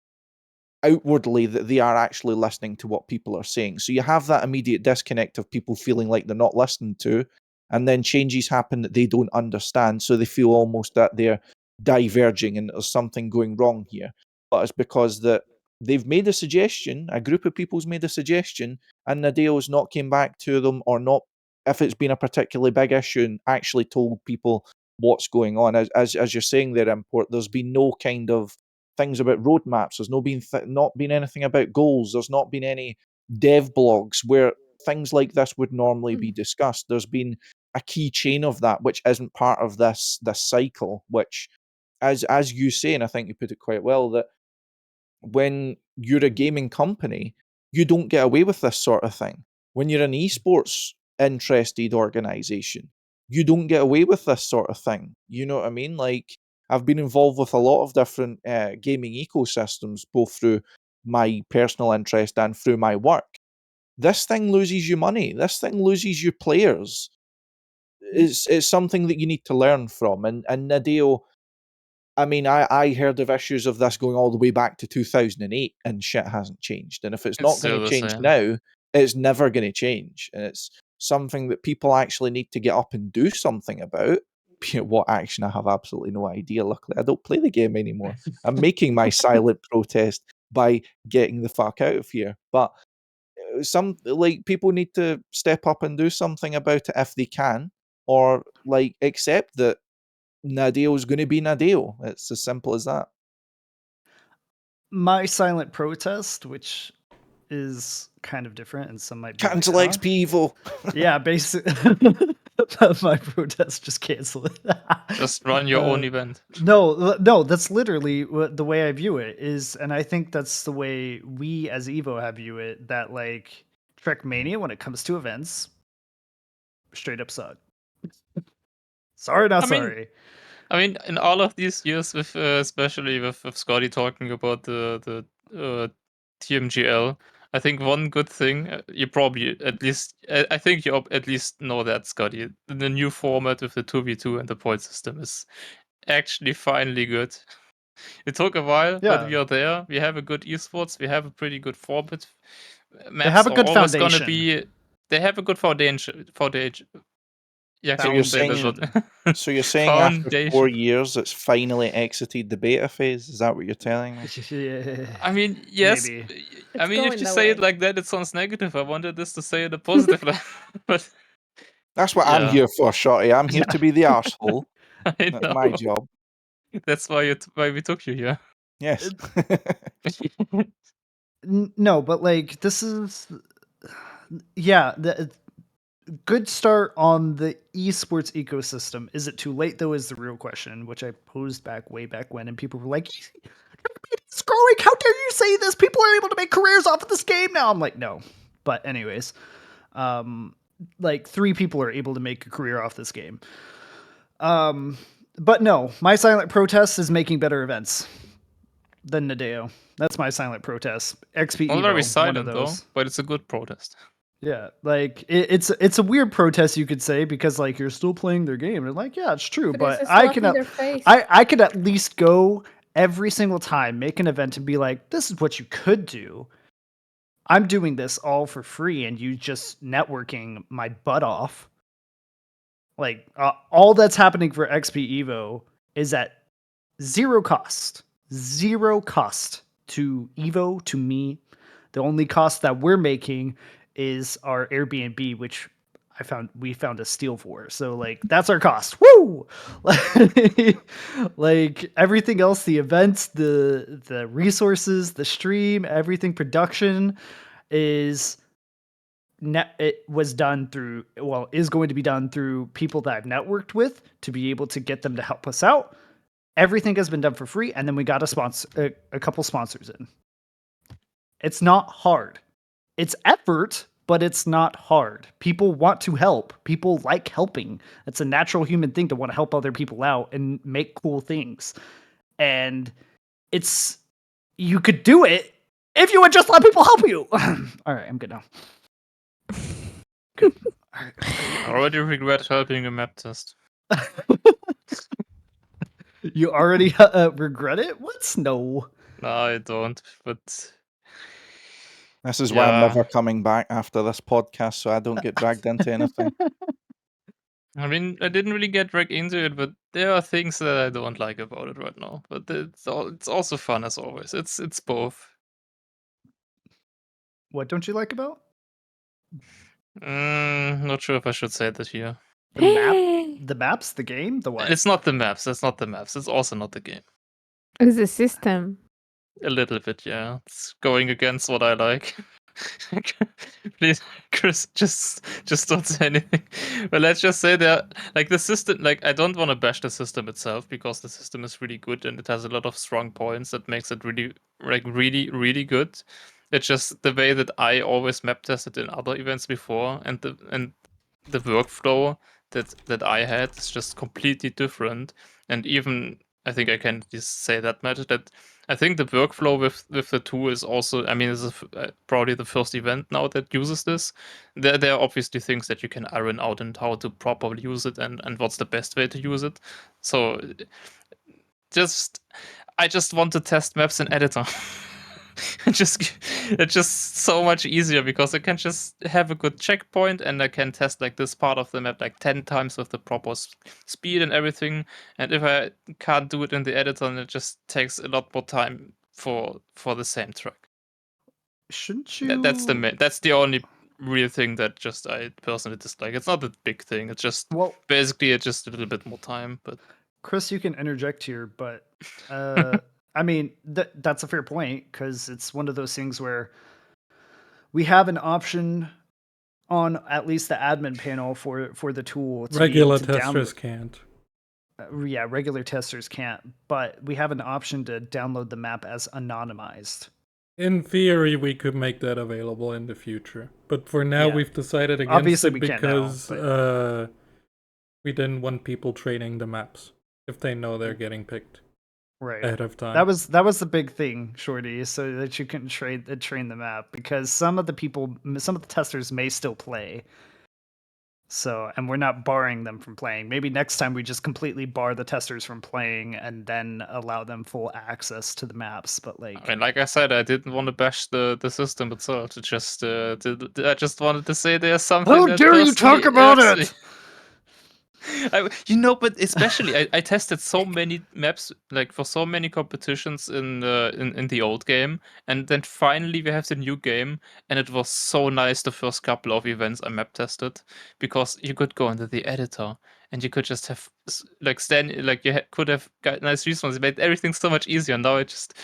outwardly that they are actually listening to what people are saying. So you have that immediate disconnect of people feeling like they're not listened to, and then changes happen that they don't understand, so they feel almost that they're diverging and there's something going wrong here. But it's because that they've made a suggestion, a group of people's made a suggestion, and Nadeo's not came back to them, or not, if it's been a particularly big issue, and actually told people what's going on. As you're saying there, Import, there's been no kind of things about roadmaps. There's not been anything about goals. There's not been any dev blogs where things like this would normally be discussed. There's been a key chain of that, which isn't part of this cycle, which, as you say, and I think you put it quite well, that when you're a gaming company, you don't get away with this sort of thing. When you're an esports interested organization, you don't get away with this sort of thing. You know what I mean? Like, I've been involved with a lot of different gaming ecosystems, both through my personal interest and through my work. This thing loses you money. This thing loses you players. It's something that you need to learn from. And Nadeo, I mean, I heard of issues of this going all the way back to 2008, and shit hasn't changed. And if it's not going still to the change same. now, it's never going to change. And it's something that people actually need to get up and do something about. What action, I have absolutely no idea. Luckily, I don't play the game anymore. I'm making my silent protest by getting the fuck out of here. But people need to step up and do something about it if they can, or accept that Nadeo is going to be Nadeo. It's as simple as that. My silent protest, which is kind of different, and some might be like, Cancel huh? XPEvo. Yeah, basically, my protest, just cancel it. Just run your own event. No, that's literally the way I view it is, and I think that's the way we as Evo have view it. That like Trackmania, when it comes to events, straight up suck. Sorry, not I mean, sorry. I mean, in all of these years, with especially with Scotty talking about the TMGL, I think one good thing you probably at least I think you at least know that, Scotty. The new format with the 2v2 and the point system is actually finally good. It took a while, but we Yeah. are there. We have a good esports. We have a pretty good format. They have Maps a are good always gonna foundation. be. They have a good foundation. Yeah, So you're say that's Foundation. what. So you're saying after 4 Foundation. years, it's finally exited the beta phase? Is that what you're telling me? I mean, yes. Maybe. I It's mean, if going you that say it way. like that, it sounds negative. I wanted this to say it a positive light, but That's what I'm yeah, here for, Shorty. I'm here to be the arsehole. I That's my know. job. That's why we took you here. Yes. No, but like this is, yeah, the good start on the esports ecosystem. Is it too late though? Is the real question, which I posed way back when, and people were like, "It's growing. How dare you say this? People are able to make careers off of this game now." I'm like, no. But anyways, like 3 people are able to make a career off this game. But no, my silent protest is making better events than Nadeo. That's my silent protest. XP Not very Evo, one of silent though, those. but it's a good protest. Yeah, like it's a weird protest, you could say, because like you're still playing their game. And like, yeah, it's true, But it's but a slap in their face. I could at least go every single time, make an event, and be like, this is what you could do. I'm doing this all for free, and you just networking my butt off. Like all that's happening for XP Evo is at zero cost to Evo, to me. The only cost that we're making is our Airbnb, which we found a steal for. So like that's our cost. Woo! Like everything else, the events, the resources, the stream, everything production is it was done through, well, is going to be done through people that I've networked with to be able to get them to help us out. Everything has been done for free, and then we got a couple sponsors in. It's not hard. It's effort, but it's not hard. People want to help. People like helping. It's a natural human thing to want to help other people out and make cool things. And you could do it if you would just let people help you. All right, I'm good now. Good. All right. I already regret helping a map test. You already regret it? What? No. No, I don't. But This is why I'm yeah, never coming back after this podcast, so I don't get dragged into anything. I mean, I didn't really get dragged into it, but there are things that I don't like about it right now. But it's also fun as always. It's both. What don't you like about Not sure if I should say that here. the map? The maps, the game, the what? It's not the maps. That's not the maps. It's also not the game. It's the system. A little bit, yeah. It's going against what I like. Please, Chris, just don't say anything. But let's just say that, like, the system, like, I don't want to bash the system itself because the system is really good and it has a lot of strong points that makes it really, like, really good. It's just the way that I always map tested in other events before, and the workflow that I had is just completely different. And even I think I can just say that much, that I think the workflow with the tool is also, I mean, this is probably the first event now that uses this. There are obviously things that you can iron out and how to properly use it and what's the best way to use it. So I just want to test maps in editor. It's just so much easier because I can just have a good checkpoint and I can test like this part of the map like 10 times with the proper speed and everything. And if I can't do it in the editor, then it just takes a lot more time for the same track. Shouldn't you? That's the only real thing that just I personally dislike. It's not a big thing. It's just basically it's just a little bit more time. But Chris, you can interject here, but I mean, that's a fair point because it's one of those things where we have an option on at least the admin panel for the tool to be able Regular to testers download. can't. Yeah, regular testers can't, but we have an option to download the map as anonymized. In theory, we could make that available in the future, but for now, Yeah. we've decided against Obviously, it we can't now, because but we didn't want people training the maps if they know they're getting picked right. ahead of time. That was the big thing, Shorty, so that you can train the map because some of the testers may still play. So, and we're not barring them from playing. Maybe next time we just completely bar the testers from playing and then allow them full access to the maps. But I like, mean, like I said, I didn't want to bash the system itself. It just I just wanted to say there's something how that dare you personally talk about irks me. it? But especially I tested so many maps, like for so many competitions in the old game, and then finally we have the new game, and it was so nice the first couple of events I map tested because you could go into the editor and you could just have could have got nice respawns. It made everything so much easier. Now it just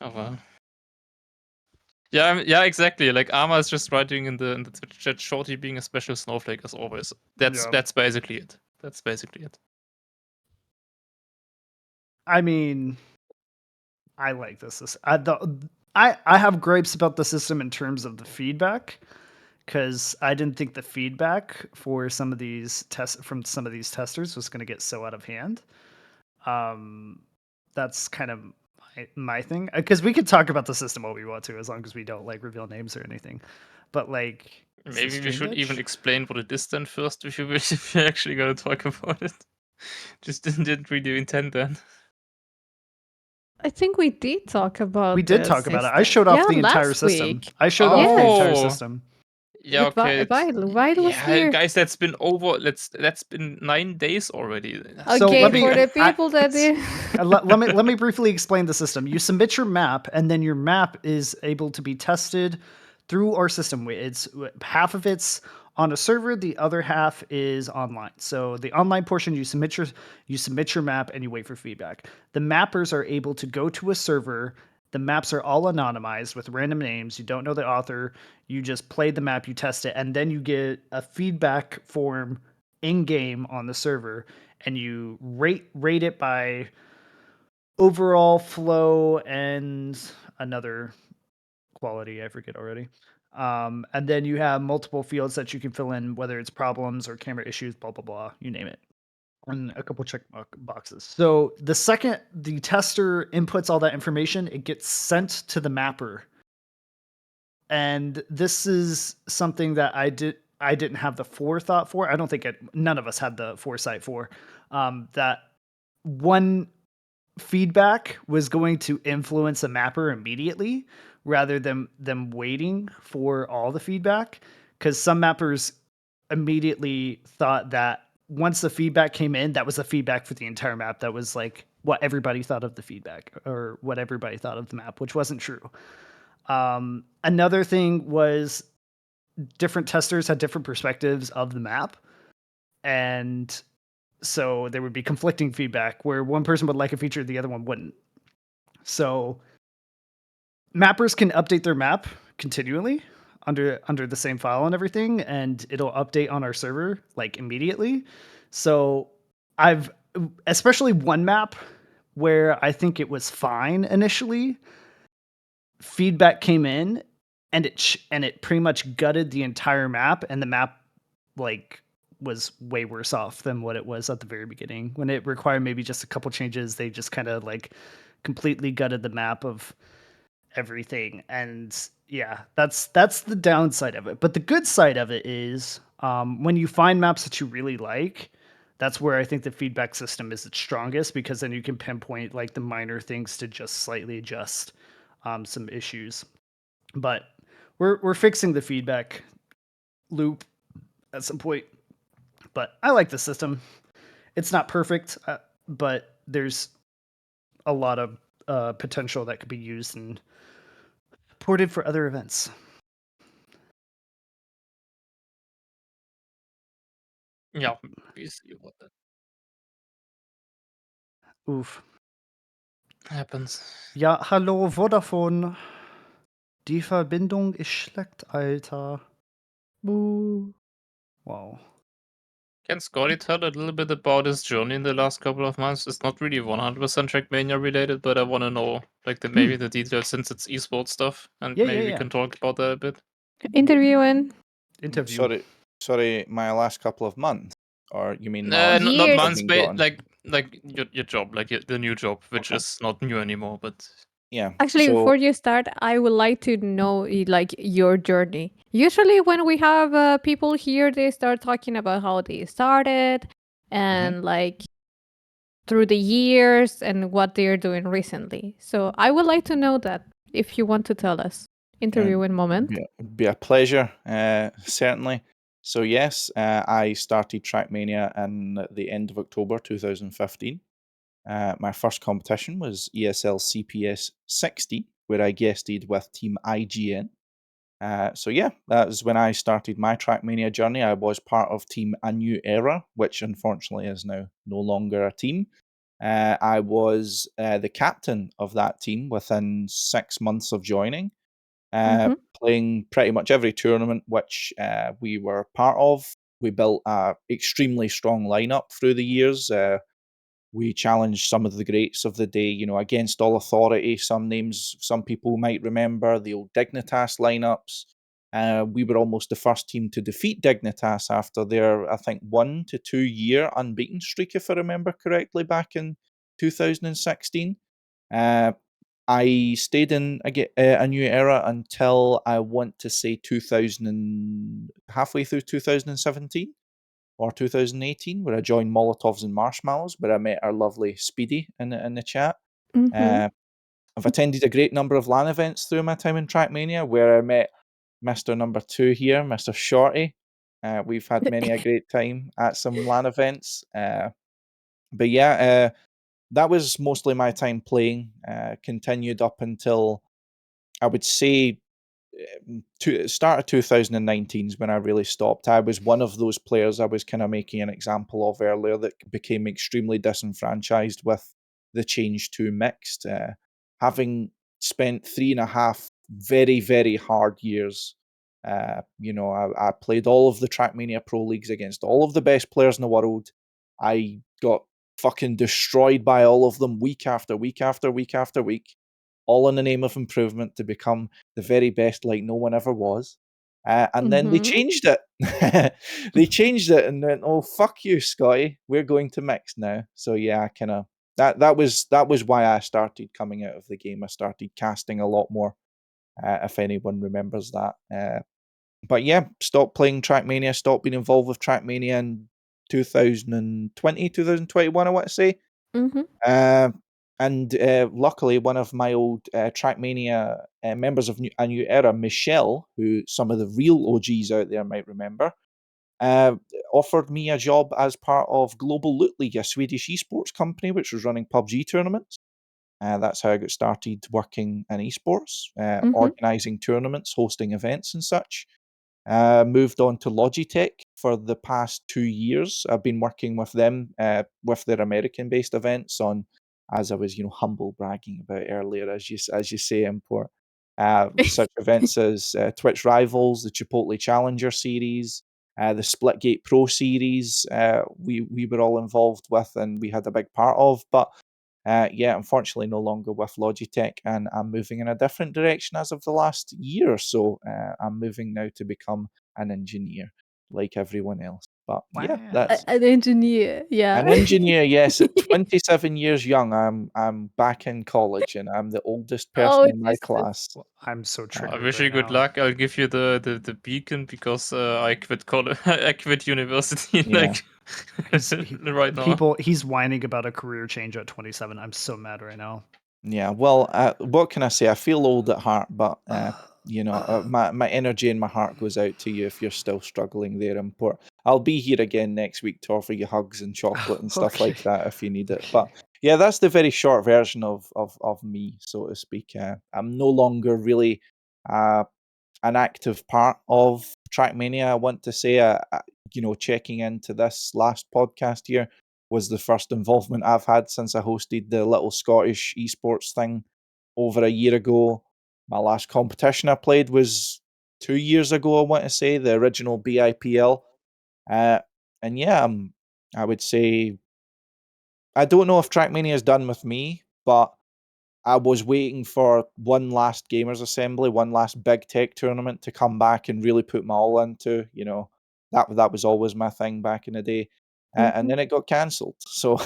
oh well. Yeah, exactly. Like Arma is just writing in the Twitch chat, Shorty being a special snowflake as always. That's Yeah. basically it. That's basically it. I mean, I like this. I have gripes about the system in terms of the feedback because I didn't think the feedback for some of these testers was going to get so out of hand. That's kind of my thing because we could talk about the system all we want to as long as we don't like reveal names or anything. But like, Maybe we should even explain what it is then first if you're actually gonna talk about it. Just didn't really intend then. I think we did talk about. We did the talk about it. I system. showed off Yeah, the entire last system. week. I showed off the entire Oh. system. Yeah, With okay. Vile was here. Guys, that's been that's been 9 days already. So Okay, let me- for the people that did. let me briefly explain the system. You submit your map, and then your map is able to be tested through our system. It's half of it's on a server, the other half is online. So the online portion, you submit your map, and you wait for feedback. The mappers are able to go to a server. The maps are all anonymized with random names. You don't know the author. You just play the map, you test it, and then you get a feedback form in game on the server, and you rate it by overall flow and another quality I forget already. And then you have multiple fields that you can fill in, whether it's problems or camera issues, blah blah blah, you name it, and a couple check boxes. So the second the tester inputs all that information, it gets sent to the mapper. And this is something that I didn't have the forethought for. I don't think none of us had the foresight for that one feedback was going to influence a mapper immediately rather than them waiting for all the feedback, because some mappers immediately thought that once the feedback came in, that was the feedback for the entire map. That was like what everybody thought of the feedback or what everybody thought of the map, which wasn't true. Another thing was different testers had different perspectives of the map, and so there would be conflicting feedback where one person would like a feature, the other one wouldn't. So mappers can update their map continually under the same file and everything, and it'll update on our server like immediately. So I've especially one map where I think it was fine initially. Feedback came in, and it pretty much gutted the entire map, and the map like was way worse off than what it was at the very beginning. When it required maybe just a couple changes, they just kind of like completely gutted the map of everything. And yeah, that's the downside of it. But the good side of it is when you find maps that you really like, that's where I think the feedback system is its strongest, because then you can pinpoint like the minor things to just slightly adjust some issues. But we're fixing the feedback loop at some point. But I like the system. It's not perfect, but there's a lot of potential that could be used and ported for other events. Yeah, we see what that. Oof. Happens. Ja, hallo Vodafone. Die Verbindung ist schlecht, Alter. Boo. Wow. Can Scotty tell a little bit about his journey in the last couple of months? It's not really 100% Trackmania related, but I want to know maybe the details since it's esports stuff, and Yeah, maybe yeah, we yeah. can talk about that a bit. Interviewing. Interview. Sorry, my last couple of months, or you mean my Not last Years. not I've months, been but gone? like your job, the new job, which Okay. is not new anymore, but Yeah. Actually, So before you start, I would like to know like your journey. Usually, when we have people here, they start talking about how they started and like through the years and what they're doing recently. So I would like to know that if you want to tell us. Interviewing moment. be a pleasure, certainly. So yes, I started Trackmania in the end of October 2015. My first competition was ESL CPS 60, where I guested with Team IGN. So yeah, that was when I started my Trackmania journey. I was part of Team A New Era, which unfortunately is now no longer a team. I was the captain of that team within 6 months of joining, playing pretty much every tournament which we were part of. We built a extremely strong lineup through the years. We challenged some of the greats of the day, against all authority. Some names some people might remember, the old Dignitas lineups. We were almost the first team to defeat Dignitas after their, I think, 1 to 2 year unbeaten streak, if I remember correctly, back in 2016. I stayed in a new era until I want to say halfway through 2017 or 2018, where I joined Molotovs and Marshmallows, where I met our lovely Speedy in the chat. Mm-hmm. I've attended a great number of LAN events through my time in Trackmania, where I met Mr. Number 2 here, Mr. Shorty. We've had many a great time at some LAN events. But yeah, that was mostly my time playing. Continued up until, I would say, start of 2019 is when I really stopped. I was one of those players I was kind of making an example of earlier that became extremely disenfranchised with the change to mixed. Having spent 3.5 very, very hard years, I played all of the Trackmania Pro Leagues against all of the best players in the world. I got fucking destroyed by all of them week after week after week after week, all in the name of improvement to become the very best like no one ever was. And then they changed it. They changed it and went, "Oh fuck you, Scotty. We're going to mixed now." So yeah, kind of that was why I started coming out of the game. I started casting a lot more, if anyone remembers that. But yeah, stopped playing Trackmania, stopped being involved with Trackmania in 2020, 2021, I want to say. Mm-hmm. And luckily, one of my old Trackmania members of A New Era, Michelle, who some of the real OGs out there might remember, uh, offered me a job as part of Global Loot League, a Swedish esports company which was running PUBG tournaments. That's how I got started working in esports, organising tournaments, hosting events, and such. Moved on to Logitech for the past 2 years. I've been working with them with their American-based events on, as I was, humble bragging about earlier, as you say, Import. Such events as Twitch Rivals, the Chipotle Challenger Series, the Splitgate Pro Series. We were all involved with, and we had a big part of. But yeah, unfortunately, no longer with Logitech, and I'm moving in a different direction as of the last year or so. I'm moving now to become an engineer, like everyone else. But yeah, Wow. that's An engineer, yeah. an engineer. Yes, at 27 years young, I'm back in college, and I'm the oldest person Oh, in my Jesus. class. Well, I'm so I triggered wish right you good now. luck. I'll give you the beacon because I quit college. I quit university Yeah. right now. He's whining about a career change at 27. I'm so mad right now. Yeah, well, what can I say? I feel old at heart, but my energy and my heart goes out to you if you're still struggling there. Import. I'll be here again next week to offer you hugs and chocolate and stuff Okay. like that if you need it. Okay. But yeah, that's the very short version of me, so to speak. I'm no longer really uh, an active part of Trackmania. I want to say, checking into this last podcast here, was the first involvement I've had since I hosted the little Scottish esports thing over a year ago. My last competition I played was 2 years ago, I want to say, the original BIPL. And yeah, I would say I don't know if Trackmania is done with me, but I was waiting for one last Gamers Assembly, one last big tech tournament to come back and really put my all into. That was always my thing back in the day, and then it got cancelled. So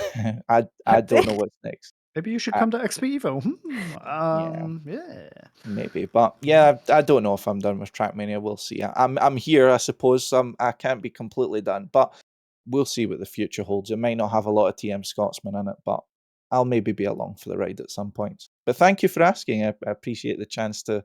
I don't know what's next. Maybe you should I, come to XPEvo. yeah, Yeah. maybe, but yeah, I don't know if I'm done with Trackmania. We'll see. I'm here, I suppose. So I can't be completely done, but we'll see what the future holds. It might not have a lot of TMScotsman in it, but I'll maybe be along for the ride at some point. But thank you for asking. I appreciate the chance to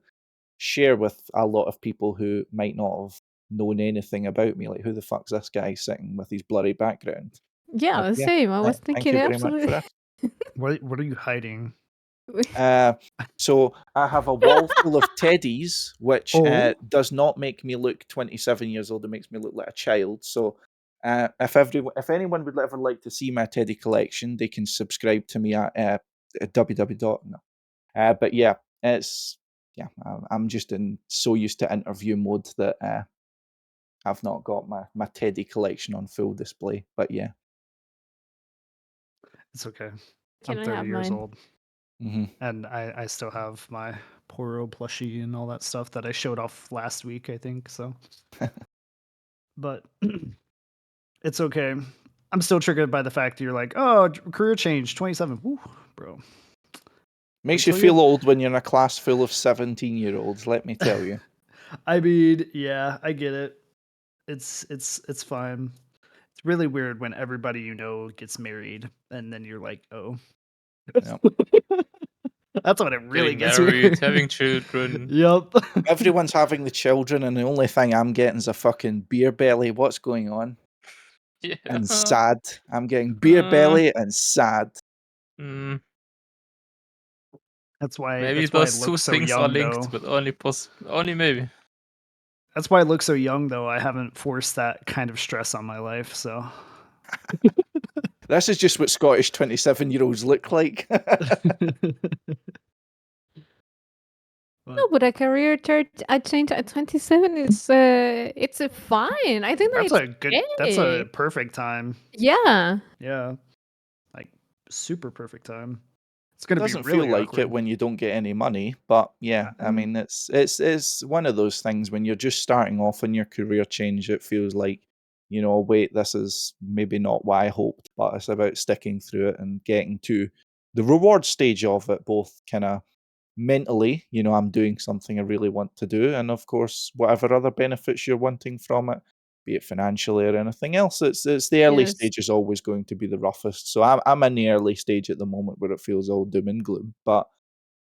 share with a lot of people who might not have known anything about me. Like, who the fuck's this guy sitting with his blurry background? Yeah, But the yeah, same. I was thank thinking you very much for absolutely. that. What are you hiding? So I have a wall full of teddies, which Oh. does not make me look 27 years old. It makes me look like a child. So if anyone would ever like to see my teddy collection, they can subscribe to me at www. No. But yeah, I'm just so used to interview mode that I've not got my teddy collection on full display. But yeah. It's okay. Can I'm I 30 have years mine? old, hmm and I still have my Poro plushie and all that stuff that I showed off last week, I think. So, but it's okay. I'm still triggered by the fact that you're like, oh, career change, 27. Woo, bro. Makes Wait you till feel old when you're in a class full of 17-year-olds, let me tell you. I mean, yeah, I get it. It's fine. It's really weird when everybody you know gets married, and then you're like, oh. Yeah. That's when it really Getting gets married, weird. having children. Yep. Everyone's having the children, and the only thing I'm getting is a fucking beer belly. What's going on? Yeah. And sad. I'm getting beer belly and sad. Mm, That's why maybe I those two look so things are young, linked, though. but only maybe. That's why I look so young, though. I haven't forced that kind of stress on my life, so. This is just what Scottish 27-year-olds look like. No, but a career I changed at 27 is it's fine. I think that That's it's a good. That's a okay. perfect time. Yeah. Yeah, like super perfect time. It's gonna be Doesn't feel really like it awkward. when you don't get any money, but yeah, I mean, it's one of those things when you're just starting off in your career change. It feels like, wait, this is maybe not what I hoped, but it's about sticking through it and getting to the reward stage of it, both kind of mentally, I'm doing something I really want to do, and of course, whatever other benefits you're wanting from it, be it financially or anything else. It's the early Yes. stage is always going to be the roughest. So I'm in the early stage at the moment where it feels all doom and gloom. But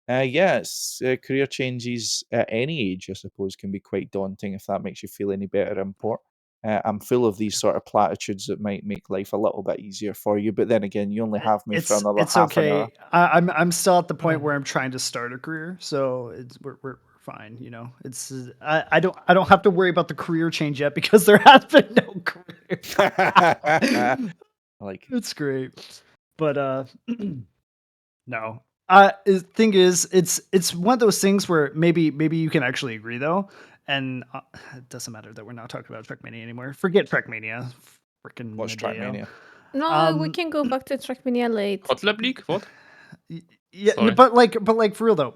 yeah, it's career changes at any age, I suppose, can be quite daunting if that makes you feel any better, import. I'm full of these sort of platitudes that might make life a little bit easier for you, but then again, you only have me for another It's half an hour. okay. I'm still at the point where I'm trying to start a career, so we're fine. It's I don't have to worry about the career change yet because there has been no career. Like, It's great, but no. The thing is, it's one of those things where maybe you can actually agree though, and it doesn't matter that we're not talking about Trackmania anymore. Forget Trackmania, freaking what's Nadeo. Trackmania? No, we can go back to Trackmania late. Hot Lab League? What? Yeah, Sorry. but like for real though,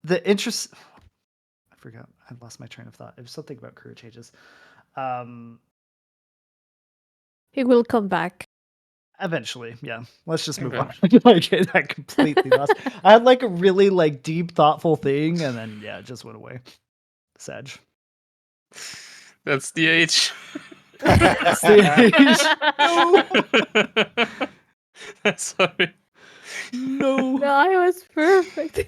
the interest. I forgot. I lost my train of thought. It was something about career changes. He will come back. Eventually, yeah. Let's just move Okay. on. Like I completely lost. I had like a really like deep, thoughtful thing, and then yeah, it just went away. Sag. That's the age. That's the age. Sorry. No. No, I was perfect.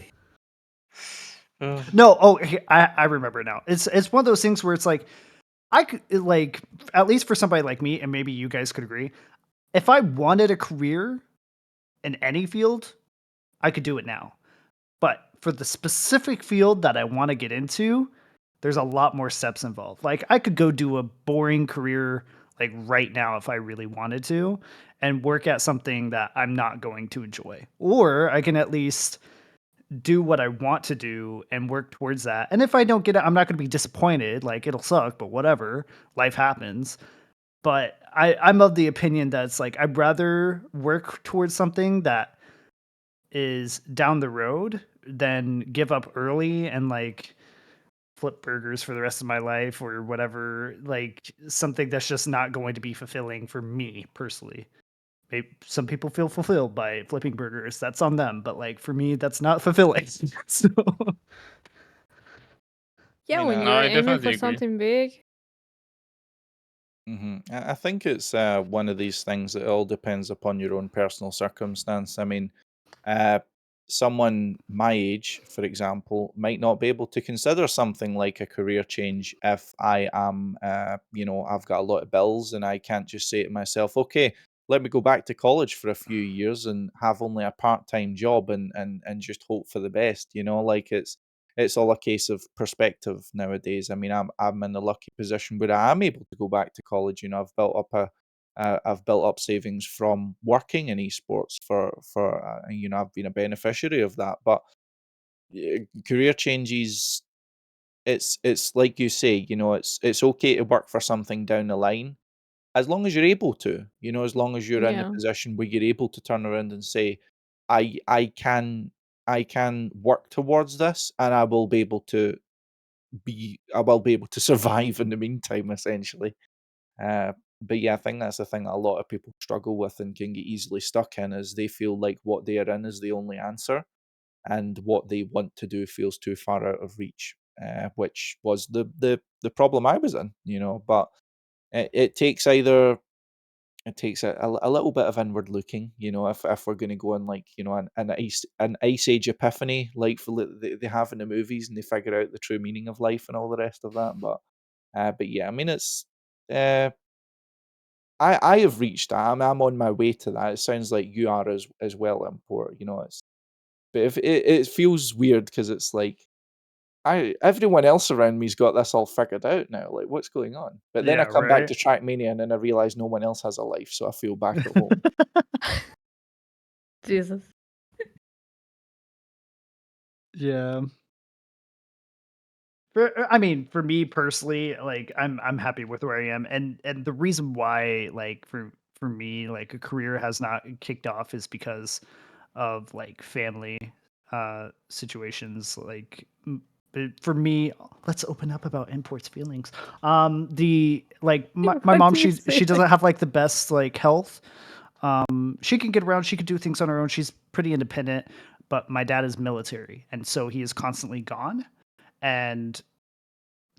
No. Oh, I remember now. It's one of those things where it's like I could like at least for somebody like me, and maybe you guys could agree. If I wanted a career in any field, I could do it now. But for the specific field that I want to get into, there's a lot more steps involved. Like I could go do a boring career like right now if I really wanted to, and work at something that I'm not going to enjoy. Or I can at least do what I want to do and work towards that. And if I don't get it, I'm not going to be disappointed. Like it'll suck, but whatever. Life happens. But I'm of the opinion that it's like I'd rather work towards something that is down the road than give up early and like flip burgers for the rest of my life or whatever, like something that's just not going to be fulfilling for me personally. Some people feel fulfilled by flipping burgers. That's on them, but like for me, that's not fulfilling. So Yeah, when No, you're I aiming definitely for agree. something big. I think it's one of these things that all depends upon your own personal circumstance. I mean, uh, someone my age, for example, might not be able to consider something like a career change if I am, I've got a lot of bills and I can't just say to myself, okay, let me go back to college for a few years and have only a part-time job and just hope for the best. Like it's all a case of perspective nowadays. I mean, I'm in a lucky position where I am able to go back to college. I've built up savings from working in esports for I've been a beneficiary of that. But career changes, it's like you say, it's okay to work for something down the line as long as you're able to. As long as you're in a Yeah. position where you're able to turn around and say, I I can I can work towards this, and I will be able to survive in the meantime, essentially. Uh, but yeah, I think that's the thing that a lot of people struggle with and can get easily stuck in is they feel like what they are in is the only answer, and what they want to do feels too far out of reach, which was the problem I was in. But it takes either it takes a little bit of inward looking, if we're going to go on like an ice age epiphany like they have in the movies, and they figure out the true meaning of life and all the rest of that. But yeah, I mean it's uh, I have reached that. I'm on my way to that. It sounds like you are as well, Import. But if it feels weird because it's like everyone else around me's got this all figured out now. Like, what's going on? But then I yeah, come back right. to Trackmania and then I realize no one else has a life, so I feel back at home. Jesus. Yeah. I mean, for me personally, like I'm happy with where I am, and the reason why, like for me, like a career has not kicked off is because of like family situations. Like, but for me, let's open up about imports feelings. The like my What mom, do you she say? doesn't have like the best like health. She can get around, she can do things on her own. She's pretty independent, but my dad is military, and so he is constantly gone. And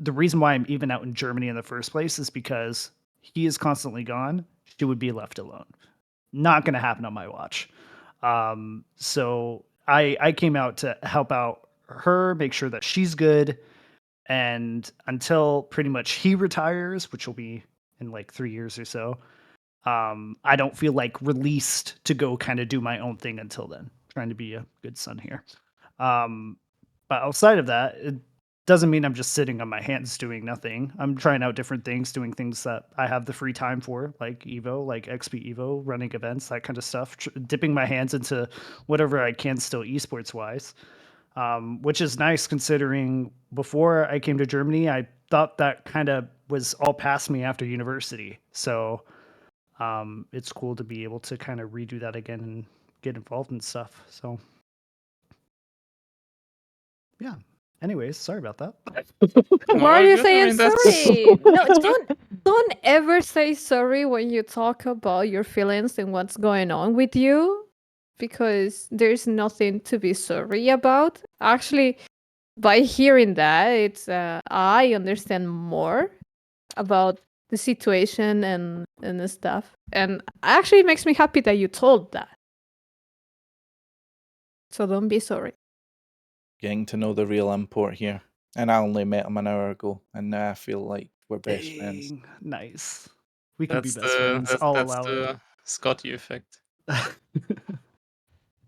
the reason why I'm even out in Germany in the first place is because he is constantly gone. She would be left alone. Not going to happen on my watch. So I came out to help out her, make sure that she's good, and until pretty much he retires, which will be in like 3 years or so, I don't feel like released to go kind of do my own thing until then. Trying to be a good son here. Um, but outside of that, it doesn't mean I'm just sitting on my hands doing nothing. I'm trying out different things, doing things that I have the free time for, like Evo, like XPEvo, running events, that kind of stuff, dipping my hands into whatever I can still esports wise. Which is nice considering before I came to Germany, I thought that kind of was all past me after university. So it's cool to be able to kind of redo that again and get involved in stuff. So yeah. Anyways, sorry about that. No, Why are all you good. I saying mean, that's sorry? No, don't ever say sorry when you talk about your feelings and what's going on with you, because there's nothing to be sorry about. Actually, by hearing that, it's I understand more about the situation and the stuff, and actually it makes me happy that you told that. So don't be sorry. Getting to know the real Import here. And I only met him an hour ago, and now I feel like we're best friends. Dang, nice. We can be that's best the friends. that's, I'll that's allow the Scotty effect. it.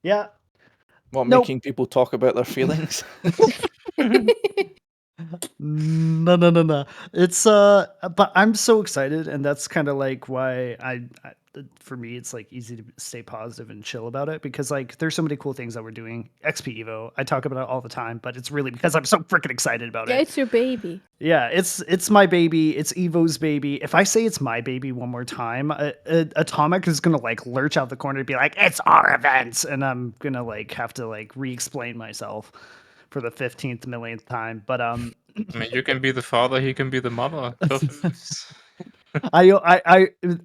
Yeah. What, Nope. making people talk about their feelings? No. It's but I'm so excited, and that's kind of like why for me it's like easy to stay positive and chill about it because like there's so many cool things that we're doing. XPEvo, I talk about it all the time, but it's really because I'm so freaking excited about Yeah, it. it's your baby. Yeah, it's my baby. It's Evo's baby. If I say it's my baby one more time, Atomic is gonna like lurch out the corner and be like, "It's our event," and I'm gonna like have to like re-explain myself for the 15th millionth time. But I mean, you can be the father, he can be the mother. I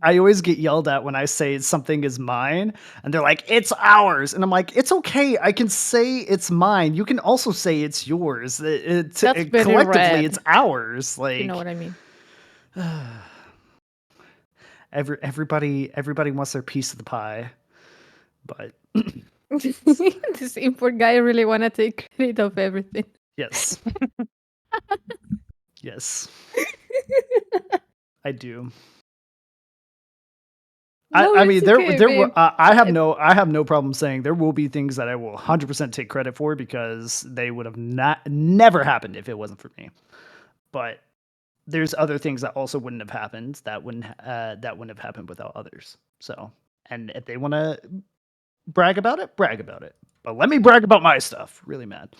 always get yelled at when I say something is mine, and they're like, "It's ours," and I'm like, "It's okay. I can say it's mine. You can also say it's yours. That's very Collectively, rad. it's ours." Like, You know what I mean? everybody wants their piece of the pie, but This import guy really wanna take credit of everything. yes, yes, I do. No, I it's mean, okay, babe. I have no problem saying there will be things that I will 100% take credit for because they would have never happened if it wasn't for me. But there's other things that also wouldn't have happened that wouldn't have happened without others. So, and if they want to brag about it, brag about it. But let me brag about my stuff. Really mad.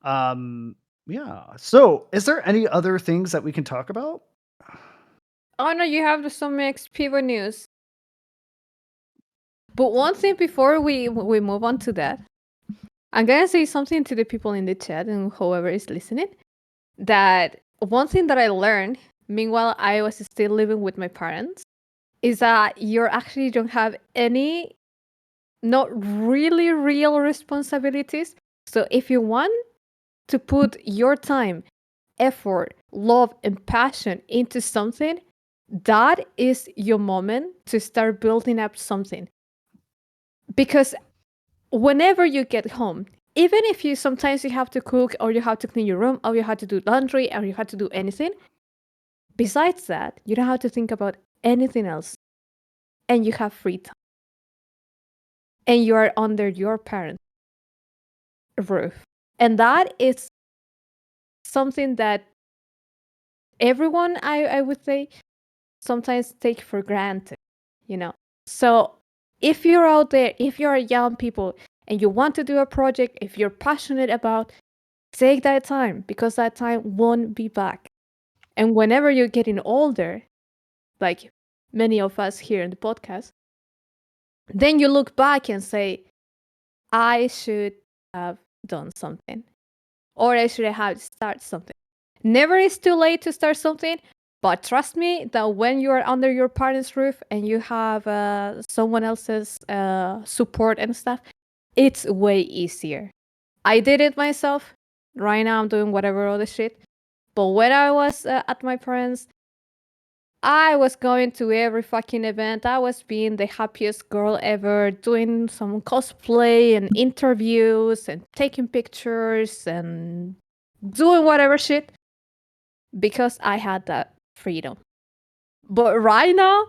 Yeah. So, is there any other things that we can talk about? Oh no, you have some XPEvo news. But one thing before we move on to that, I'm gonna say something to the people in the chat and whoever is listening. That one thing that I learned, meanwhile I was still living with my parents, is that you actually don't have any, not really real responsibilities. So if you want to put your time, effort, love, and passion into something, that is your moment to start building up something. Because whenever you get home, even if you sometimes you have to cook or you have to clean your room or you have to do laundry or you have to do anything, besides that, you don't have to think about anything else. And you have free time. And you are under your parents' roof. And that is something that everyone, I would say, sometimes take for granted, you know. So if you're out there, if you're young people and you want to do a project, if you're passionate about, take that time because that time won't be back. And whenever you're getting older, like many of us here in the podcast, then you look back and say, I should have done something, or I should have started something. Never is too late to start something, but trust me that when you are under your parents' roof and you have someone else's support and stuff, it's way easier. I did it myself. Right now I'm doing whatever other shit. But when I was at my parents', I was going to every fucking event. I was being the happiest girl ever, doing some cosplay and interviews and taking pictures and doing whatever shit because I had that freedom. But right now,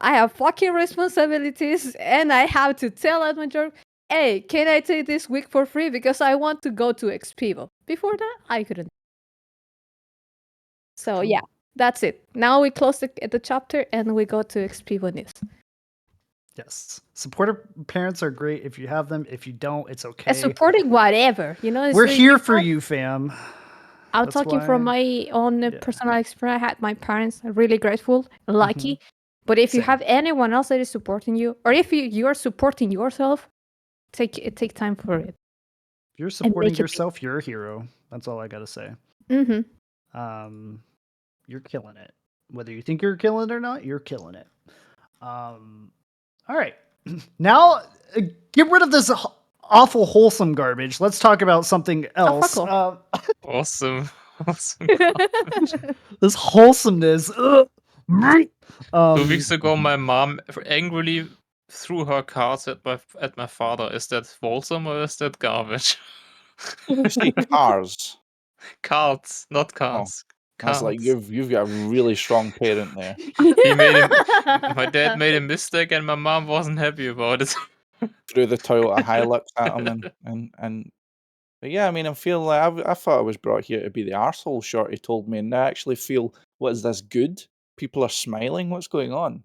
I have fucking responsibilities and I have to tell at my job, hey, can I take this week for free because I want to go to XPEvo. Before that, I couldn't. So yeah, that's it. Now we close the chapter and we go to XPEvo news. Yes. Supportive parents are great if you have them. If you don't, it's okay. Supporting whatever, you know. We're here for you, fam. I'm That's talking from my own personal experience. I had my parents, really grateful, lucky. But if you have anyone else that is supporting you, or if you are supporting yourself, take time for it. If you're supporting yourself, you're a hero. That's all I gotta say. You're killing it. Whether you think you're killing it or not, you're killing it. All right. Now, get rid of this awful wholesome garbage. Let's talk about something else. Awesome. This wholesomeness. 2 weeks ago, my mom angrily threw her cards at my father. Is that wholesome or is that garbage? You say cars. Cards, not cards. I was like, you've got a really strong parent there. My dad made a mistake and my mom wasn't happy about it. Threw the Toyota Hilux at him and But yeah, I mean, I feel like I thought I was brought here to be the arsehole Shorty told me, and I actually feel, what is this good? People are smiling. What's going on?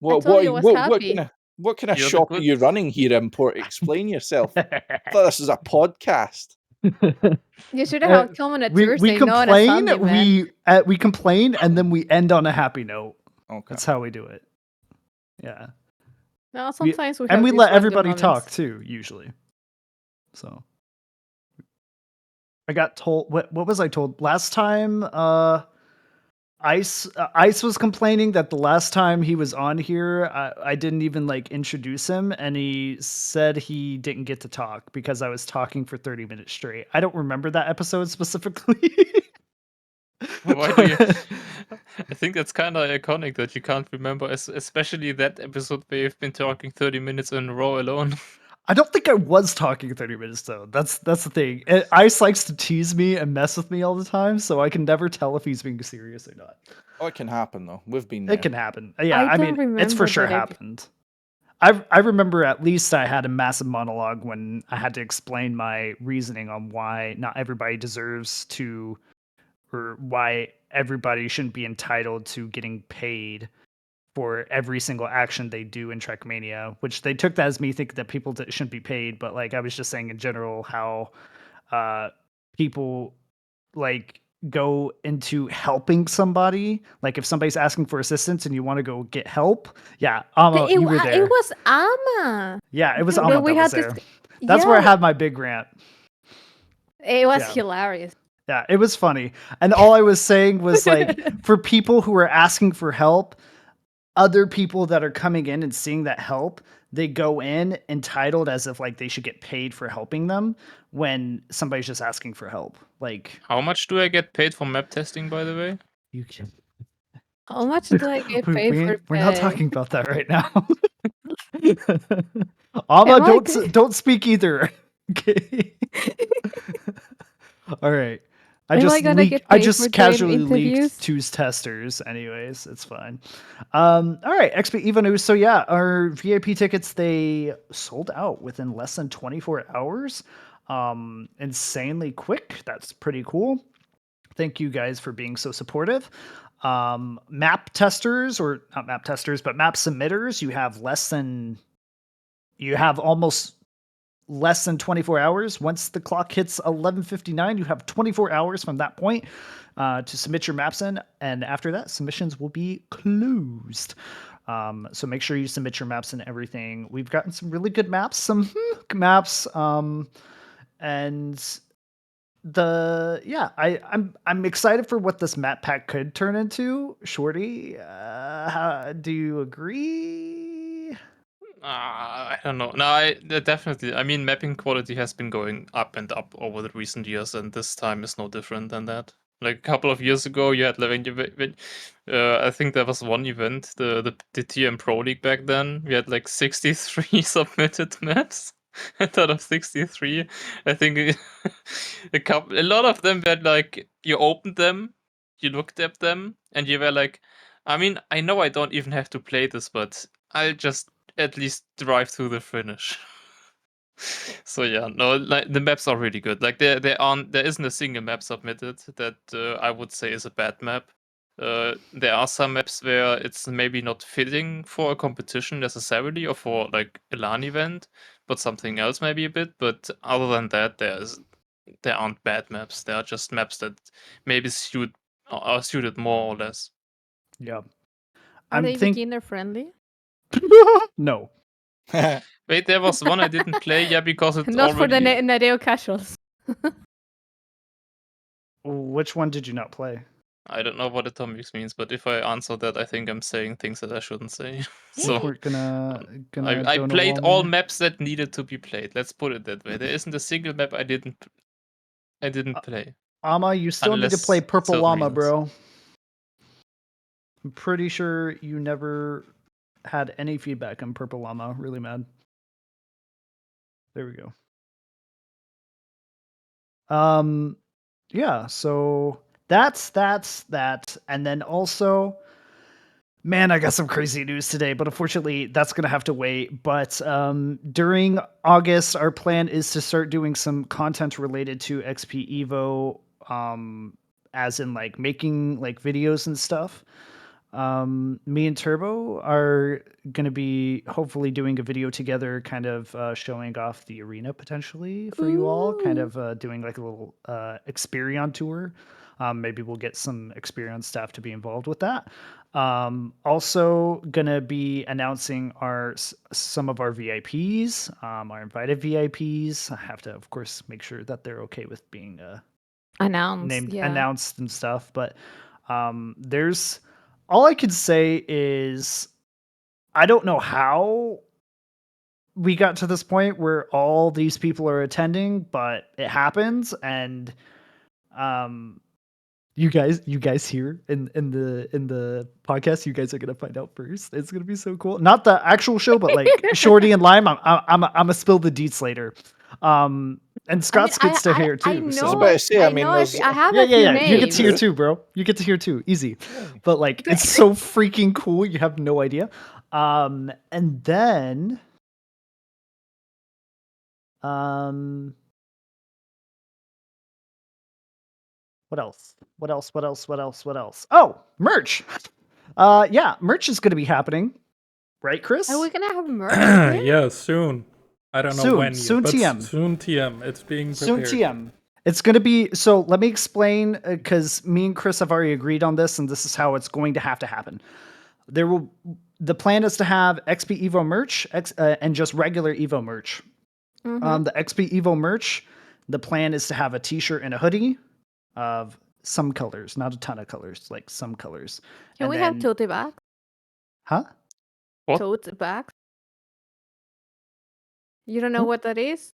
I told you I was happy. What kind of You're the shop are good. you running here, Import? Explain yourself. I thought this was a podcast. You should have come on a we Thursday, not a complain, Sunday, man. we complain, and then we end on a happy note. Okay. That's how we do it. Yeah. No, sometimes we And have we these let random everybody moments. talk too, usually. So I got told, what was I told last time? Ice was complaining that the last time he was on here, I didn't even like introduce him, and he said he didn't get to talk because I was talking for 30 minutes straight. I don't remember that episode specifically. Why do you? I think that's kind of iconic that you can't remember, especially that episode where you've been talking 30 minutes in a row alone. I don't think I was talking 30 minutes though. That's the thing. Ice likes to tease me and mess with me all the time, so I can never tell if he's being serious or not. Oh, it can happen though. We've been there. It can happen. Yeah, I I don't mean, it's for remember sure that happened. I remember at least I had a massive monologue when I had to explain my reasoning on why not everybody deserves to, or why everybody shouldn't be entitled to getting paid for every single action they do in Trackmania, which they took that as me thinking that people shouldn't be paid, but like I was just saying in general how people like go into helping somebody. Like if somebody's asking for assistance and you want to go get help, yeah, you were there. It was Ama. Yeah, it was When Amma we that was had there. this. That's where I Yeah, had my big rant. it was Yeah. hilarious. Yeah, it was funny. And all I was saying was like, for people who are asking for help, other people that are coming in and seeing that help, they go in entitled as if like they should get paid for helping them when somebody's just asking for help. Like, How much do I get paid for map testing, by the way? you can. How much do I get paid for We're not pay? talking about that right now. Amma, Am I good? don't speak either. Okay. All right. Am I gonna get I paid for just doing casually leaked interviews? two's testers. Anyways, it's fine. All right, XPEvo news. So yeah, our VIP tickets, they sold out within less than 24 hours. Insanely quick. That's pretty cool. Thank you guys for being so supportive. Map testers, or not map testers, but map submitters, you have almost less than 24 hours. Once the clock hits 11:59, you have 24 hours from that point to submit your maps in, and after that, submissions will be closed. So make sure you submit your maps and everything. We've gotten some really good maps, some maps, and I'm excited for what this map pack could turn into. Shorty, do you agree? I don't know. No, I definitely. I mean, mapping quality has been going up and up over the recent years, and this time is no different than that. Like a couple of years ago, you had like I think there was one event, the TM Pro League back then. We had like 63 submitted maps. Out of 63, I think a lot of them were like you opened them, you looked at them, and you were like, I mean, I know I don't even have to play this, but I'll just at least drive through the finish. So yeah, no, like the maps are really good. Like there isn't a single map submitted that I would say is a bad map. There are some maps where it's maybe not fitting for a competition necessarily, or for like a LAN event, but something else maybe a bit. But other than that, there aren't bad maps. There are just maps that maybe are suited more or less. Yeah. Are they beginner friendly? No. Wait, there was one I didn't play. Yeah, because it's Not for the already. Nadeo casuals. Which one did you not play? I don't know what atomics means, but if I answer that, I think I'm saying things that I shouldn't say. So We're gonna I donut played wall all me. maps that needed to be played. Let's put it that way. There isn't a single map I didn't play, Amma, you still need to play unless Purple certain Llama, reasons. bro. I'm pretty sure you never had any feedback on Purple Llama. Really mad. There we go. Yeah, so that's that. And then also Man, I got some crazy news today, but unfortunately, that's going to have to wait. But during August, our plan is to start doing some content related to XPEvo, as in like making like videos and stuff. Me and Turbo are going to be hopefully doing a video together, kind of showing off the arena potentially for you all, kind Ooh. of doing like a little Experion tour. Maybe we'll get some Experion staff to be involved with that. Also gonna be announcing some of our VIPs, our invited VIPs. I have to, of course, make sure that they're okay with being Announced, named, yeah. announced, and stuff. But there's all I could say is I don't know how we got to this point where all these people are attending, but it happens, and um you guys here in the podcast, you guys are gonna find out first. It's gonna be so cool. Not the actual show, but like Shorty and Lime. I'm gonna spill the deets later. And Scott's gets to hear I too. I was So about know, to say, I I mean, know. there's I have yeah, a few yeah, yeah. You get to hear names. too, bro. You get to hear too. Easy. yeah. But like, it's so freaking cool. You have no idea. And then, um, what else? What else? What else? What else? What else? Oh, merch. Yeah, merch is going to be happening, right, Chris? Are we gonna have merch again? Yeah, soon. I don't know Soon, when soon yet, but TM. soon TM. It's being Soon prepared. TM. It's going to be, so let me explain, because me and Chris have already agreed on this, and this is how it's going to happen. The plan is to have XP Evo merch, and just regular Evo merch. Mhm. The XP Evo merch, the plan is to have a t-shirt and a hoodie of some colors, not a ton of colors, like some colors. Can And we have then, tote bags? huh? What? Tote bags? You don't know Hmm? what that is?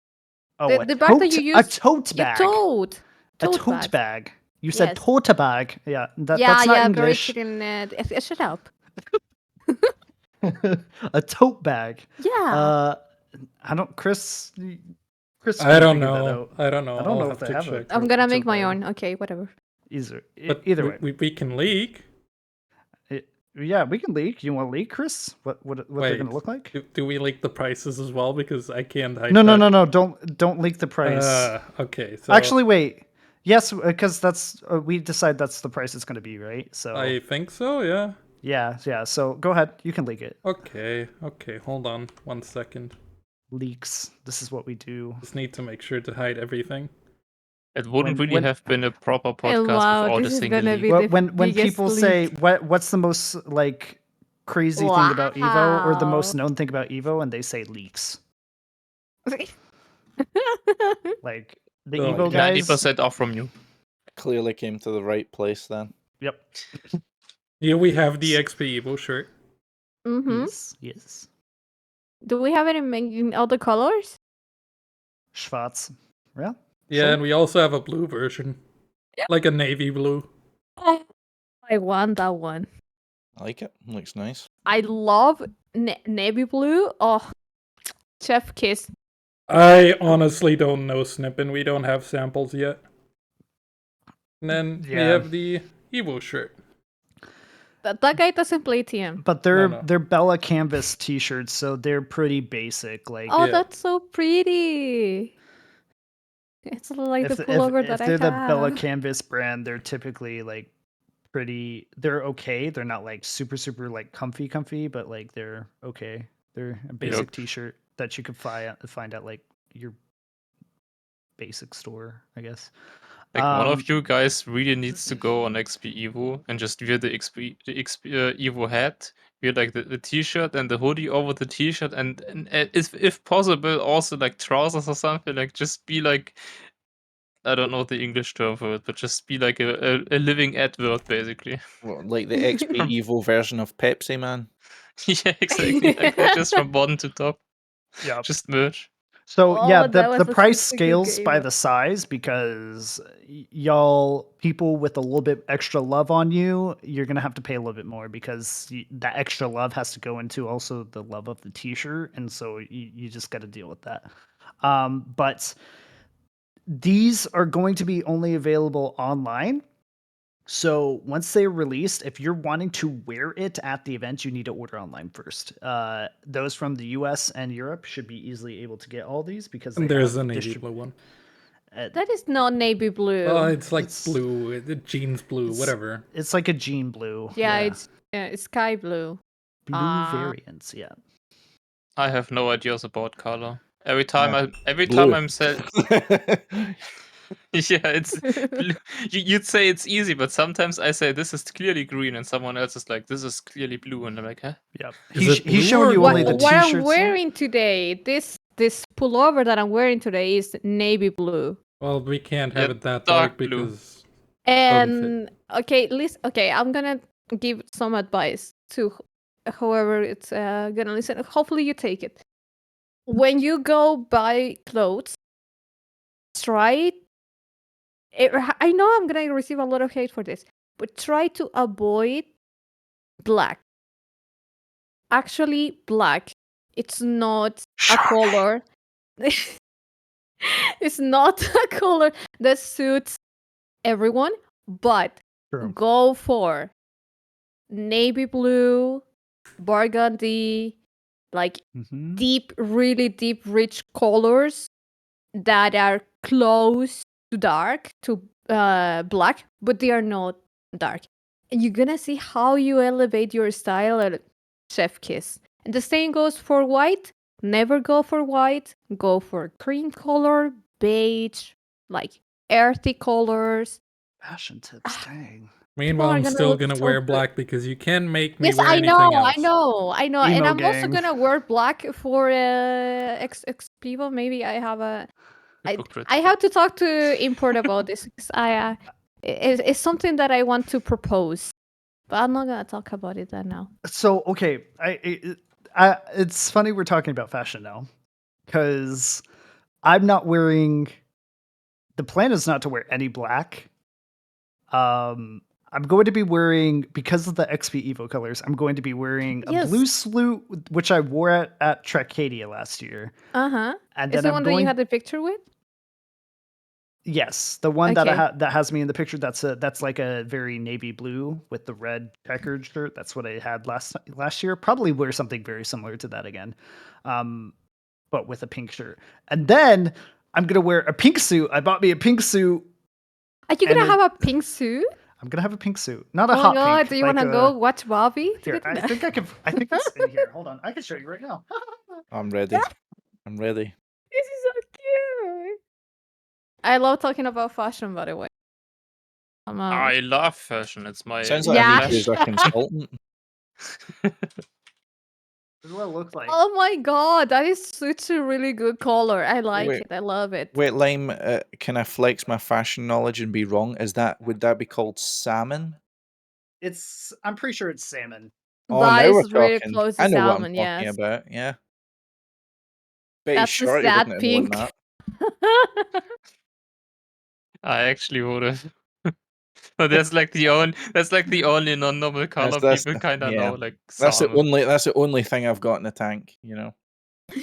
Oh, The bag that you a use. tote You bag. tote. A Tote tote bags. bag. You said Yes. tote bag. Yeah, Yeah, that's not yeah, very English. chicken. Shut up. A tote bag. Yeah. I don't, Chris. Chris I can don't figure that know. out. I don't know. I don't I'll know have if they to have a check. I'm gonna make tote my bag. own. Okay, whatever. But Either way. we can leak. Yeah, we can leak. You want to leak, Chris? What they're Wait, gonna look like? do we leak the prices as well? Because I can't hide No, no, that. no, no. Don't leak the price. Okay, so Actually, wait. Yes, because that's we decide that's the price it's going to be, right? So I think so, yeah. yeah. So go ahead. You can leak it. Okay, hold on 1 second. Leaks. This is what we do. Just need to make sure to hide everything. It wouldn't really when- have been a proper And podcast wow, without a this is single gonna leak. be Well, the when biggest people say leak. what's the most like crazy thing about Evo or the Wow. most known thing about Evo, and they say leaks. Like the Oh, Evo yeah. guys. 90% off from you. Clearly came to the right place then. Yep. Here we have the XPEvo shirt. Mm-hmm. Yes. Do we have it in other colors? Schwarz. Yeah. Yeah, Sure. and we also have a blue version. Like a navy blue. Oh, I want that one. I like it. Looks nice. I love navy blue. Oh, chef kiss. I honestly don't know Snippin. We don't have samples yet. And then we Yeah. have the Evo shirt. That guy doesn't play TM. But No. they're Bella Canvas t-shirts, so they're pretty basic. Like Oh, Yeah. that's so pretty. It's like the pullover if that I they're the Bella have. Canvas brand, they're typically like they're okay. They're not like super like comfy, but like they're okay. They're a basic Yep. t-shirt that you could find at like your basic store, I guess. Like one of you guys really needs to go on XPEvo and just wear the XPEvo hat, wear like the t-shirt and the hoodie over the t-shirt, and if possible also like trousers or something. Like just be like, I don't know the English term for it, but just be like a living advert basically. Well, like the XP Evo version of Pepsi, man. Yeah, exactly. Like that, just from bottom to top. Yeah. Just merch. So yeah, Oh, that was the a price super good scales by game. the size, because people with a little bit extra love on you, you're gonna have to pay a little bit more, because that extra love has to go into also the love of the t-shirt, and so you just got to deal with that. But these are going to be only available online. So once they're released, if you're wanting to wear it at the event, you need to order online first. Those from the US and Europe should be easily able to get all these because they And there's have a navy blue one. That is not navy blue. Well, it's like It's- blue, jeans blue, whatever. It's like a jean blue. yeah, it's sky blue. blue variants. Yeah. I have no ideas about color. Every time blue. I'm said, yeah, it's blue. You'd say it's easy, but sometimes I say this is clearly green, and someone else is like, this is clearly blue, and I'm like, huh? Yep. Is it blue He's showing or you only the gold? What t-shirts. I'm wearing today, this pullover that I'm wearing today is navy blue. Well, we can't Yeah, have it that dark dark blue. because And okay, I'm gonna give some advice to whoever it's gonna listen. Hopefully you take it. When you go buy clothes, try I know I'm gonna receive a lot of hate for this, but try to avoid black. Actually, black. It's not a color. It's not a color that suits everyone, but True. go for navy blue, burgundy, like Mhm. deep, really deep, rich colors that are close to dark, to black, but they are not dark. And you're gonna see how you elevate your style at chef kiss. And the same goes for white. Never go for white. Go for cream color, beige, like earthy colors. Fashion tips, dang. meanwhile, are I'm gonna still look gonna so wear good. black because you can make me Yes, wear I anything know, else. I know, and Emo I'm also gang. gonna wear black for XPEvo. Maybe I have Hypocrite. I have to talk to Import about this because it's something that I want to propose, but I'm not gonna talk about it right now. So okay, it's funny we're talking about fashion now because I'm not wearing. The plan is not to wear any black. I'm going to be wearing, because of the XPEvo colors, I'm going to be wearing a Yes. blue suit, which I wore at Trackmania last year. And And is then the I'm one that you going, had the picture with? yes, the one that Okay. that has me in the picture. That's like a very navy blue with the red checkered shirt. That's what I had last year. Probably wear something very similar to that again, but with a pink shirt. And then I'm gonna wear a pink suit. I bought me a pink suit. Are you And gonna have a pink suit? I'm gonna have a pink suit, not a Oh my hot god, pink. do you like wanna go watch Bobby? Here, I think I can. I think it's in here. Hold on, I can show you right now. I'm ready. I'm ready. This is so cute. I love talking about fashion, by the way. I love fashion. It's my Sounds like Yeah. I need you as a consultant. This is what it looks like. Oh my god, that is such a really good color. I like Wait. it. I love it. Wait, Lime, can I flex my fashion knowledge and be wrong? Would that be called salmon? I'm pretty sure it's salmon. Oh, That now we're is really talking. close to I know what I'm salmon, talking yes. about. Yeah. Bet That's he's the shorty sad wouldn't have known pink. that. I actually would have. But that's like the only non-normal color That's people kind of yeah. know, like That's the salmon. only thing I've got in the tank. You know. I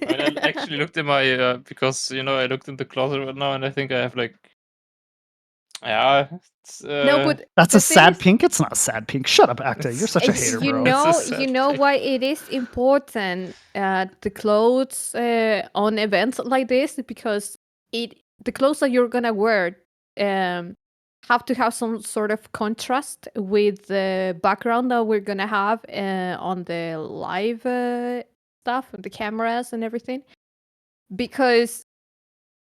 mean, I actually looked in my because I looked in the closet right now, and I think I have like, yeah, it's, No, but That's the a thing sad is, pink. It's not a sad pink. Shut up, Acta. You're such a It's- hater, you bro. know, It's a you sad know thing. why it is important the clothes on events like this, because the clothes that you're gonna wear have to have some sort of contrast with the background that we're gonna have on the live stuff, the cameras and everything, because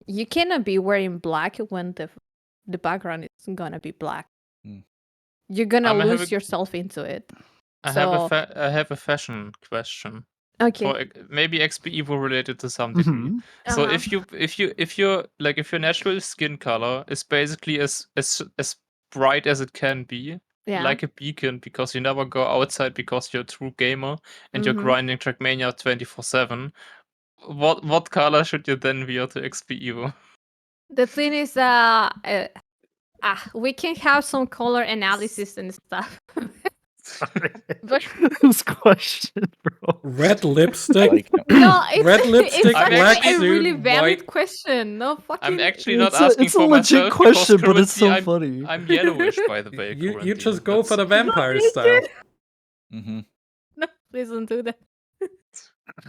you cannot be wearing black when the background is gonna be black. Mm. You're gonna I'm lose having- yourself into it. I So have a fashion question. okay. For maybe XPEvo related to some degree. Mhm. So Uh-huh. if your natural skin color is basically as bright as it can be, Yeah. like a beacon, because you never go outside because you're a true gamer and you're Mhm. grinding Trackmania 24/7. What color should you then wear to XPEvo? The thing is, we can have some color analysis and stuff. But This question, bro. Red lipstick, Like it. no, red it's lipstick, I'm black actually a really suit, valid white. question. No I'm fucking. actually not It's a asking it's a for legit myself because question, but it's currently so funny. I'm yellowish, by the way. You Currently, just go for That's- the vampire Not style. naked. hmm No, please don't do that.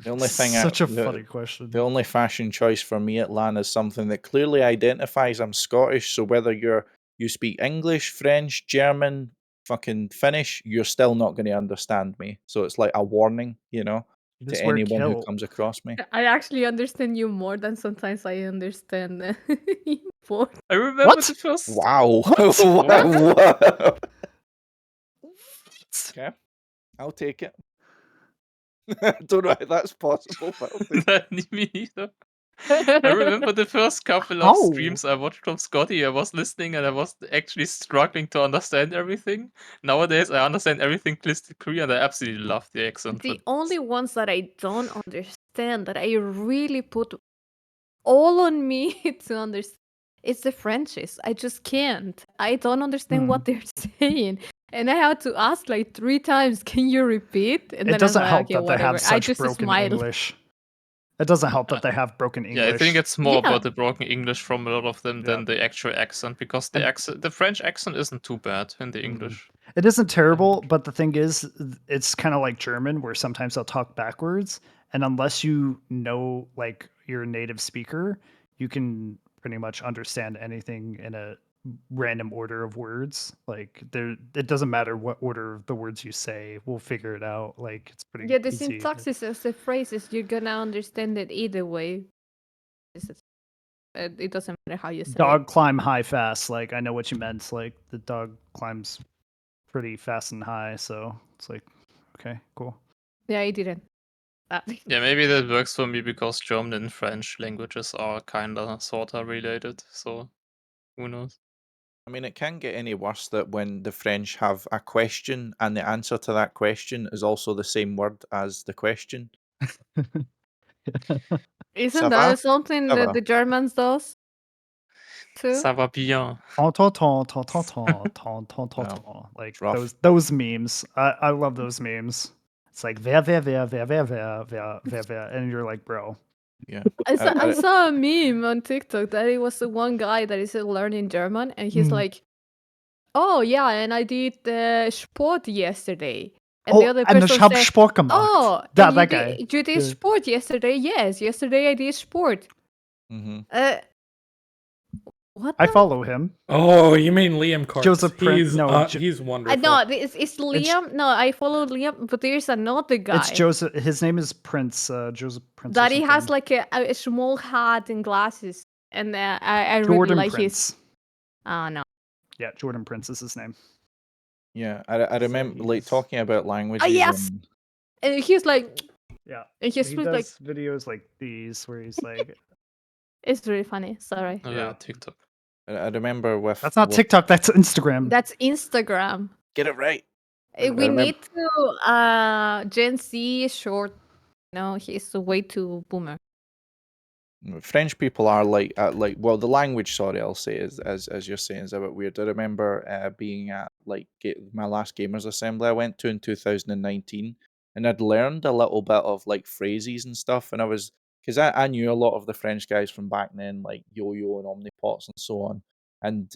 The only thing, Such a the, funny question. the only fashion choice for me at LAN is something that clearly identifies I'm Scottish. So whether you speak English, French, German, fucking Finnish, you're still not going to understand me. So it's like a warning, to Just wear anyone who kilt. comes across me. I actually understand you more than sometimes I understand import. I remember What? the first. Wow. What? Wow. Okay, I'll take it. I don't know how that's possible, but I'll take it. Me neither. I remember the first couple of How? streams I watched from Scotty. I was listening and I was actually struggling to understand everything. Nowadays, I understand everything crystal clear and I absolutely love the accent. The but- only ones that I don't understand, that I really put all on me to understand, it's the Frenchies. I just can't. I don't understand what they're saying. And I had to ask like 3 times, can you repeat? And It then I was doesn't like, help okay, that they whatever. have I such just broken smiled. English. It doesn't help that they have broken English. Yeah, I think it's more Yeah. about the broken English from a lot of them than Yeah. the actual accent, because And- the French accent isn't too bad in the Mhm. English. It isn't terrible, but the thing is, it's kind of like German, where sometimes they'll talk backwards, and unless you know, like, you're a native speaker, you can pretty much understand anything in a random order of words. Like, it doesn't matter what order the words you say, we'll figure it out. Like, it's pretty Yeah, the easy. syntaxes of the phrases, you're gonna understand it either way. It doesn't matter how you say Dog it. climb high fast. Like, I know what you meant. Like, the dog climbs pretty fast and high, so it's like, okay, cool. Yeah, I didn't. Yeah, maybe that works for me because German and French languages are kinda sorta related, so who knows? I mean, it can't get any worse that when the French have a question and the answer to that question is also the same word as the question. Isn't Ça that va? something Ça that va. the Germans does too? Ça va bien. Ton, ton, ton, ton, ton, ton, ton, ton, ton, Wow. ton. Like It's rough. those memes. I love those memes. It's like wer, and you're like, bro. Yeah. I saw a meme on TikTok that it was the one guy that is learning German, and he's Mm. like, "Oh yeah, and I did Sport yesterday." And the Oh, other and ich person hab said, Sport gemacht. "Oh, That and you guy. you did Yeah. sport yesterday?" Yes, yesterday I did sport. Mm-hmm. What? I the- follow him. Oh, you mean Liam Carts? Joseph Prince- He's no, he's wonderful. No, it's Liam. No, I follow Liam, but there's another guy. It's Joseph. His name is Prince. Joseph Prince. or that he has something. like a small hat and glasses, and I really Jordan like Prince. his. Oh no. Yeah, Jordan Prince is his name. Yeah, I remember like he's- talking about languages. yes! and- And he's like, Yeah. and He he's does like, videos like these where he's like, it's really funny. Sorry, Oh, Yeah. yeah, TikTok. I remember with that's not with- TikTok, that's Instagram. that's Instagram. Get it right. We remember- need to Gen Z short. No, he's way too boomer. French people are like well, the language. Sorry, I'll say is as you're saying is a bit weird. I remember being at like my last gamers assembly I went to in 2019, and I'd learned a little bit of like phrases and stuff, and I was because I knew a lot of the French guys from back then, like Yo-Yo and Omnipots and so on, and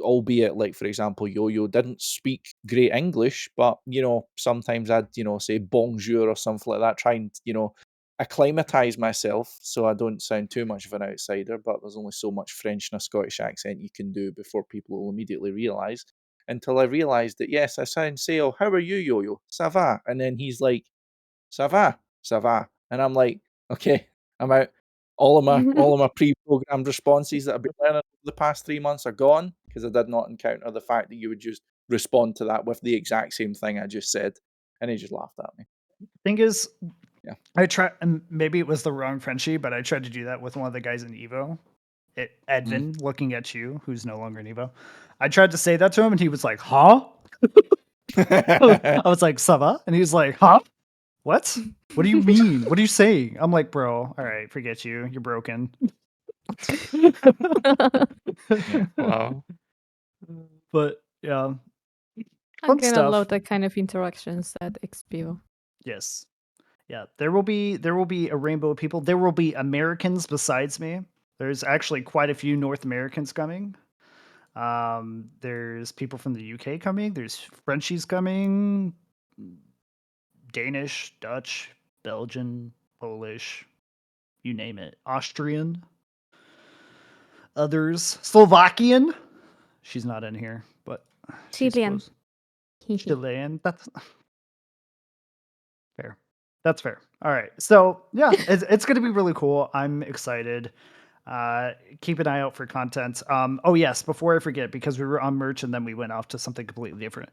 albeit like for example Yo-Yo didn't speak great English, but sometimes I'd say bonjour or something like that, trying acclimatize myself so I don't sound too much of an outsider, but there's only so much French in a Scottish accent you can do before people will immediately realise. Until I realised that, yes, I say, oh, how are you, Yo-Yo? Ça va? And then he's like, ça va? Ça va? And I'm like, okay, I'm out. All of my pre-programmed responses that I've been learning over the past 3 months are gone because I did not encounter the fact that you would just respond to that with the exact same thing I just said. And he just laughed at me. Thing is, Yeah. I tried, and maybe it was the wrong Frenchie, but I tried to do that with one of the guys in Evo. Edvin, looking at you, who's no longer in Evo. I tried to say that to him, and he was like, "Huh?" I was like, "Ça va?" And he was like, "Huh? What? What do you mean? What are you saying?" I'm like, "Bro, all right, forget you. You're broken." Wow. But yeah, I'm Fun gonna stuff. love that kind of interactions at XPEvo. Yes. Yeah, there will be a rainbow of people. There will be Americans besides me. There's actually quite a few North Americans coming. There's people from the UK coming. There's Frenchies coming. Danish, Dutch, Belgian, Polish, you name it. Austrian. Others. Slovakian. She's not in here, but she's Chilean. supposed Chilean. That's fair. That's fair. All right. So yeah, it's going to be really cool. I'm excited. Keep an eye out for content. Oh yes, before I forget, because we were on merch and then we went off to something completely different.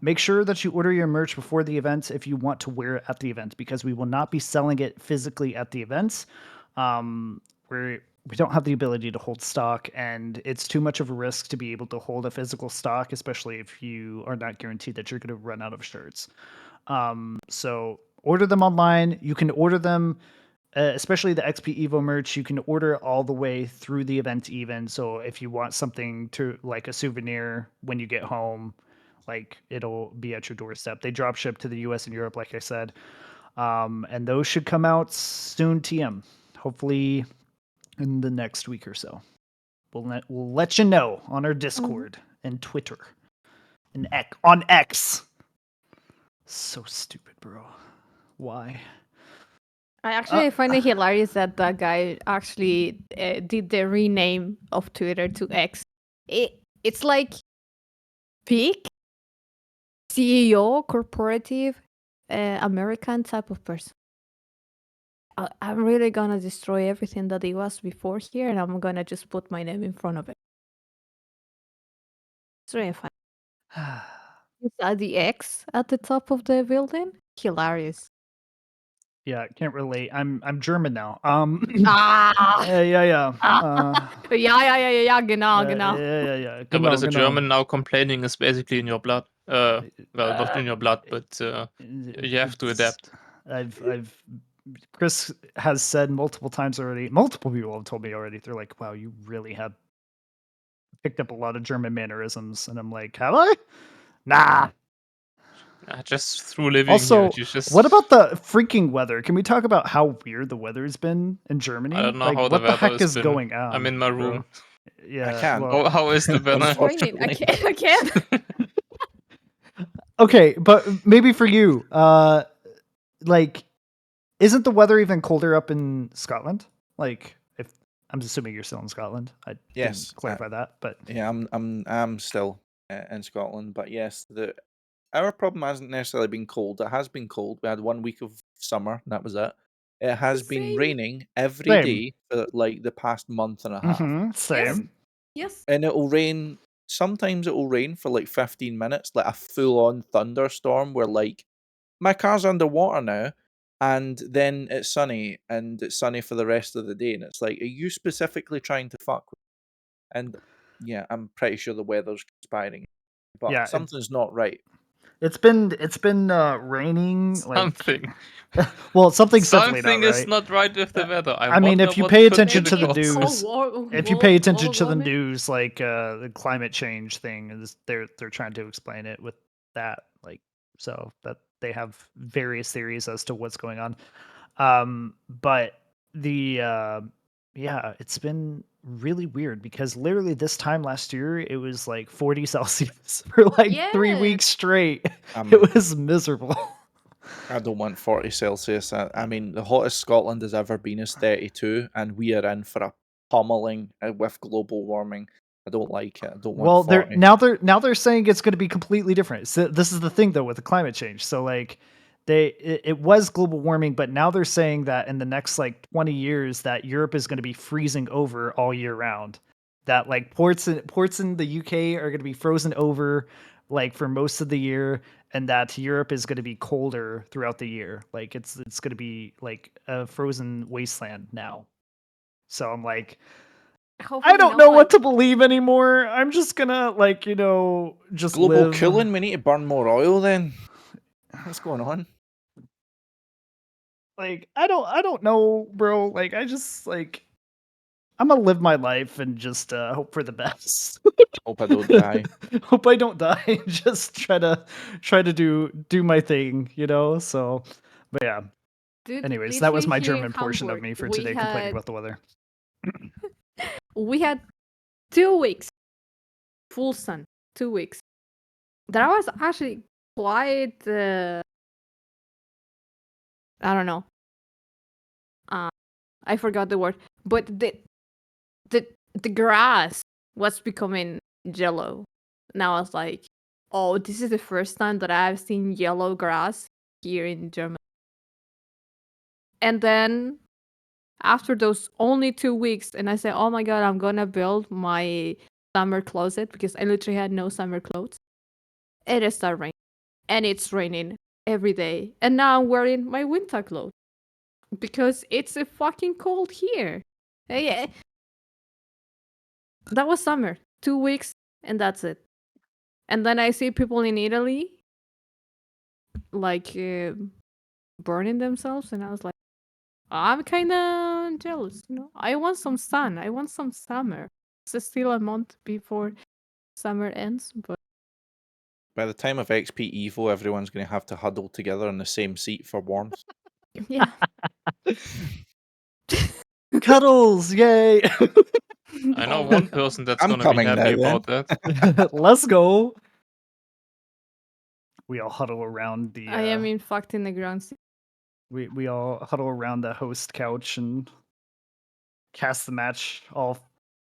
Make sure that you order your merch before the event if you want to wear it at the event, because we will not be selling it physically at the events. We don't have the ability to hold stock, and it's too much of a risk to be able to hold a physical stock, especially if you are not guaranteed that you're going to run out of shirts. So order them online. You can order them, especially the XPEvo merch. You can order all the way through the event even. So if you want something to like a souvenir when you get home, like it'll be at your doorstep. They drop ship to the US and Europe, like I said. And those should come out soon, TM. Hopefully in the next week or so. We'll let you know on our Discord and Twitter and on X. So stupid, bro. Why? I find it hilarious that that guy actually did the rename of Twitter to X. It's like big CEO, corporative, American type of person. I'm really gonna destroy everything that it was before here, and I'm gonna just put my name in front of it. It's really fun. Is that the X at the top of the building? Hilarious. Yeah, can't relate. I'm German now. Ah! Yeah. Ja, genau, genau. Yeah. Yeah, but Genau, as a genau. German now, complaining is basically in your blood. Well, not in your blood, but you have to adapt. I've Chris has said multiple times already. Multiple people have told me already. They're like, "Wow, you really have picked up a lot of German mannerisms," and I'm like, "Have I? Nah." Just through living Also, here, you just. what about the freaking weather? Can we talk about how weird the weather's been in Germany? I don't know Like, how the what the weather heck has is been. going on? I'm in my bro? room. Yeah. can't. Well, How is the weather? It's raining. I can't. okay, but maybe for you, like, isn't the weather even colder up in Scotland? Like, if I'm assuming you're still in Scotland, I Yes, didn't clarify that, but Yeah, I'm still in Scotland, but yes, our problem hasn't necessarily been cold. It has been cold. We had 1 week of summer, and that was it. It has been Same. raining every Same. day for like the past month and a half. Same. Yes. And it'll rain. Sometimes it will rain for like 15 minutes, like a full-on thunderstorm where like my car's underwater now, and then it's sunny, and it's sunny for the rest of the day. And it's like, are you specifically trying to fuck with me? And yeah, I'm pretty sure the weather's conspiring, but Yeah, something's not right. it's been raining like Something. well, something's definitely Something not is right. not right with the weather. I mean, wonder if you what pay could be attention the to the cause. news, if you pay attention to the news, like the climate change thing, is they're trying to explain it with that, like, so that they have various theories as to what's going on. But the yeah, it's been really weird because literally this time last year it was like 40 Celsius for like 3 Yeah. weeks straight. Um, It was miserable. I don't want 40 Celsius. I mean, the hottest Scotland has ever been is 32, and we are in for a pummeling with global warming. I don't like it. I don't Well, want 40. now they're saying it's going to be completely different. So this is the thing though with the climate change. So like it was global warming, but now they're saying that in the next like 20 years that Europe is going to be freezing over all year round. That like ports in the UK are going to be frozen over like for most of the year, and that Europe is going to be colder throughout the year. Like it's going to be like a frozen wasteland now. So I'm like, I don't know what to believe anymore. I'm just gonna like, just Global live. cooling, we need to burn more oil then. What's going on? Like I don't know, bro. Like I just like I'm gonna live my life and just hope for the best. Hope I don't die. Hope I don't die. Just try to do my thing, you know. So, but yeah. Dude, Anyways, that was literally my here in German portion of Hamburg, me for we today, complaining had about the weather. we had 2 weeks full sun, 2 weeks. That was actually quite I don't know. I forgot the word, but the grass was becoming yellow. And I was like, oh, this is the first time that I've seen yellow grass here in Germany. And then after those only 2 weeks, and I said, oh my god, I'm gonna build my summer closet because I literally had no summer clothes. It started raining, and it's raining every day. And now I'm wearing my winter clothes because it's a fucking cold here. Yeah, that was summer. 2 weeks, and that's it. And then I see people in Italy like burning themselves, and I was like, I'm kind of jealous. I want some sun. I want some summer. It's still a month before summer ends, but By the time of XPEvo, everyone's going to have to huddle together in the same seat for warmth. yeah. Cuddles, yay! I know one person that's I'm gonna be coming now, happy then. about that. Let's go. We all huddle around the. I am in fact in the ground. We all huddle around the host couch and cast the match. All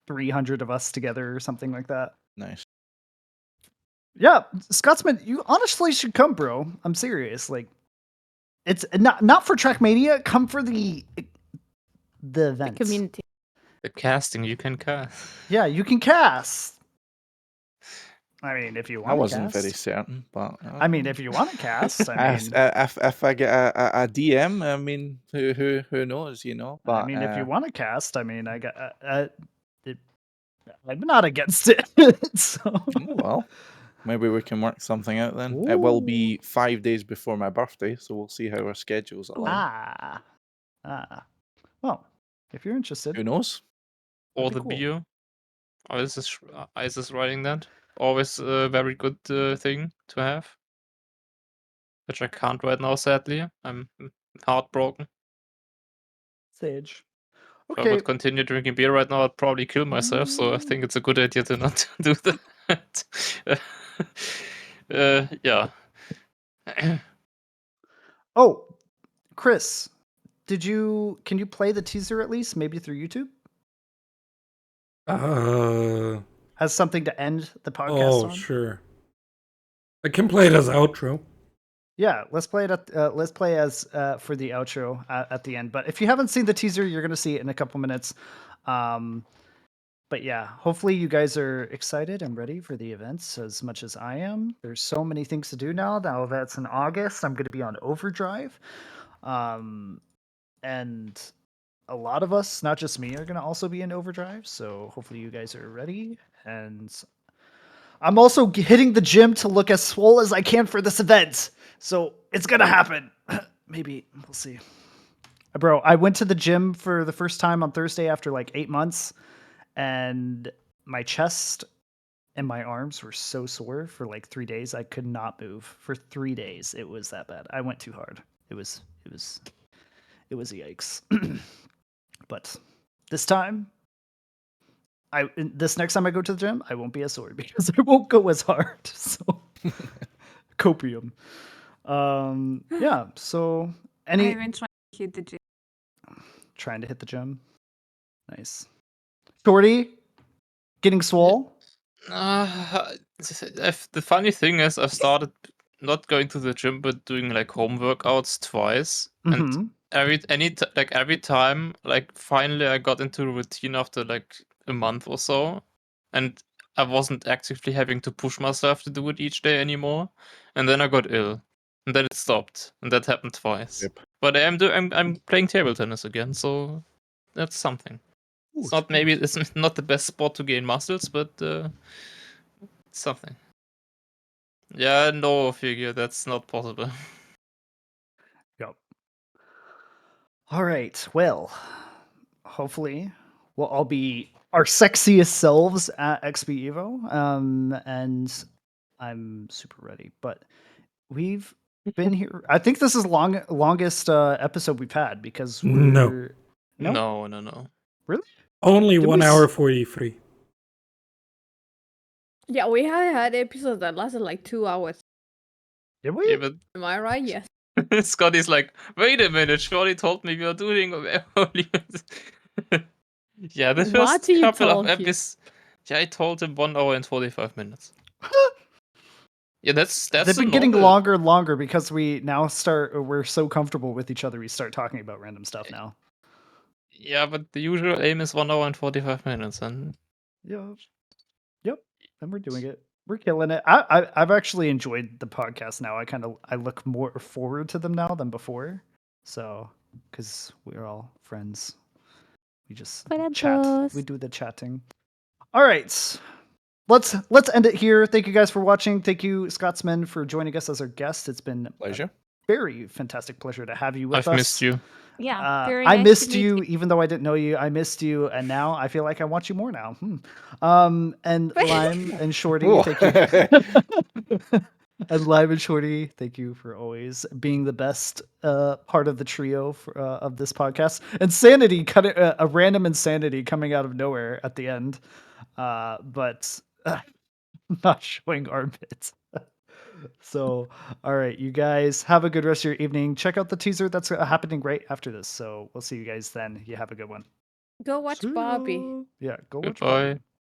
300 of us together, or something like that. Nice. Yeah, Scotsman, you honestly should come, bro. I'm serious. Like, it's not for Trackmania. Come for the event. Community. The casting you can cast. Yeah, you can cast. I mean, if you want I to wasn't cast. very certain, but I mean, if you want to cast, I mean, if I get a DM, I mean, who knows, you know? But I mean, if you want to cast, I mean, I got. I'm not against it. So. well, maybe we can work something out then. It will be 5 days before my birthday, so we'll see how our schedules align. Well, if you're interested, Who knows? Or that'd the be cool. beer. Isis writing that. Always a very good thing to have. Which I can't right now, sadly. I'm heartbroken. Sage. If I Okay. would continue drinking beer right now, I'd probably kill myself. So I think it's a good idea to not do that. Yeah. Oh, Chris, can you play the teaser at least, maybe through YouTube? Has something to end the podcast on? Sure. I can play it as outro. Yeah, let's play it let's play as for the outro at the end. But if you haven't seen the teaser, you're gonna see it in a couple minutes. But yeah, hopefully you guys are excited and ready for the events as much as I am. There's so many things to do now. Now that's in August, I'm gonna be on overdrive. And a lot of us, not just me, are gonna also be in overdrive. So hopefully you guys are ready. And I'm also hitting the gym to look as swole as I can for this event. So it's gonna happen. Maybe we'll see. Bro, I went to the gym for the first time on Thursday after like 8 months, and my chest and my arms were so sore for like 3 days. I could not move for 3 days. It was that bad. I went too hard. It was a yikes. But this time, this next time I go to the gym, I won't be as sore because I won't go as hard. So copium. Yeah. So I've been trying to hit the gym. Trying to hit the gym. Nice. Shorty, getting swole. The funny thing is, I've started not going to the gym, but doing like home workouts twice. And every time, like finally I got into a routine after like a month or so, and I wasn't actively having to push myself to do it each day anymore. And then I got ill, and then it stopped, and that happened twice. Yep. But I'm playing table tennis again, so that's something. It's not the best sport to gain muscles, but it's something. Yeah, no figure, that's not possible. Yep. All right. Well, hopefully we'll all be our sexiest selves at XPEvo. And I'm super ready. But we've been here. I think this is longest episode we've had because No. we're No. really Only Did 1 we hour s- 43. Yeah, we have had episodes that lasted like 2 hours. did we? Yeah, but Am I right? Yes. Scotty's like, wait a minute, Shorty told me we are doing only. Yeah, the What first he couple of told you? episodes. Yeah, I told him 1 hour and 45 minutes. Yeah, that's They've the been getting normal. longer and longer because we're so comfortable with each other. We start talking about random stuff now. Yeah, but the usual aim is 1 hour and 45 minutes, and Yeah. Yep. And we're doing it. We're killing it. I've actually enjoyed the podcast now. I look more forward to them now than before. So, because we're all friends, we just chat. We Friendos. do the chatting. All right. Let's end it here. Thank you guys for watching. Thank you, Scotsman, for joining us as our guest. It's been Pleasure. a very fantastic pleasure to have you with I've us. missed you. Yeah, very I nice missed to meet you, even though I didn't know you. I missed you, and now I feel like I want you more now. And Lime and Shorty, Oh. thank you. And Lime and Shorty, thank you for always being the best part of the trio of this podcast. And Sanity, a random insanity coming out of nowhere at the end, but not showing armpits. So, all right, you guys have a good rest of your evening. Check out the teaser that's happening right after this. So we'll see you guys then. You have a good one. Go watch See Barbie. ya. Yeah, go watch Goodbye. Barbie.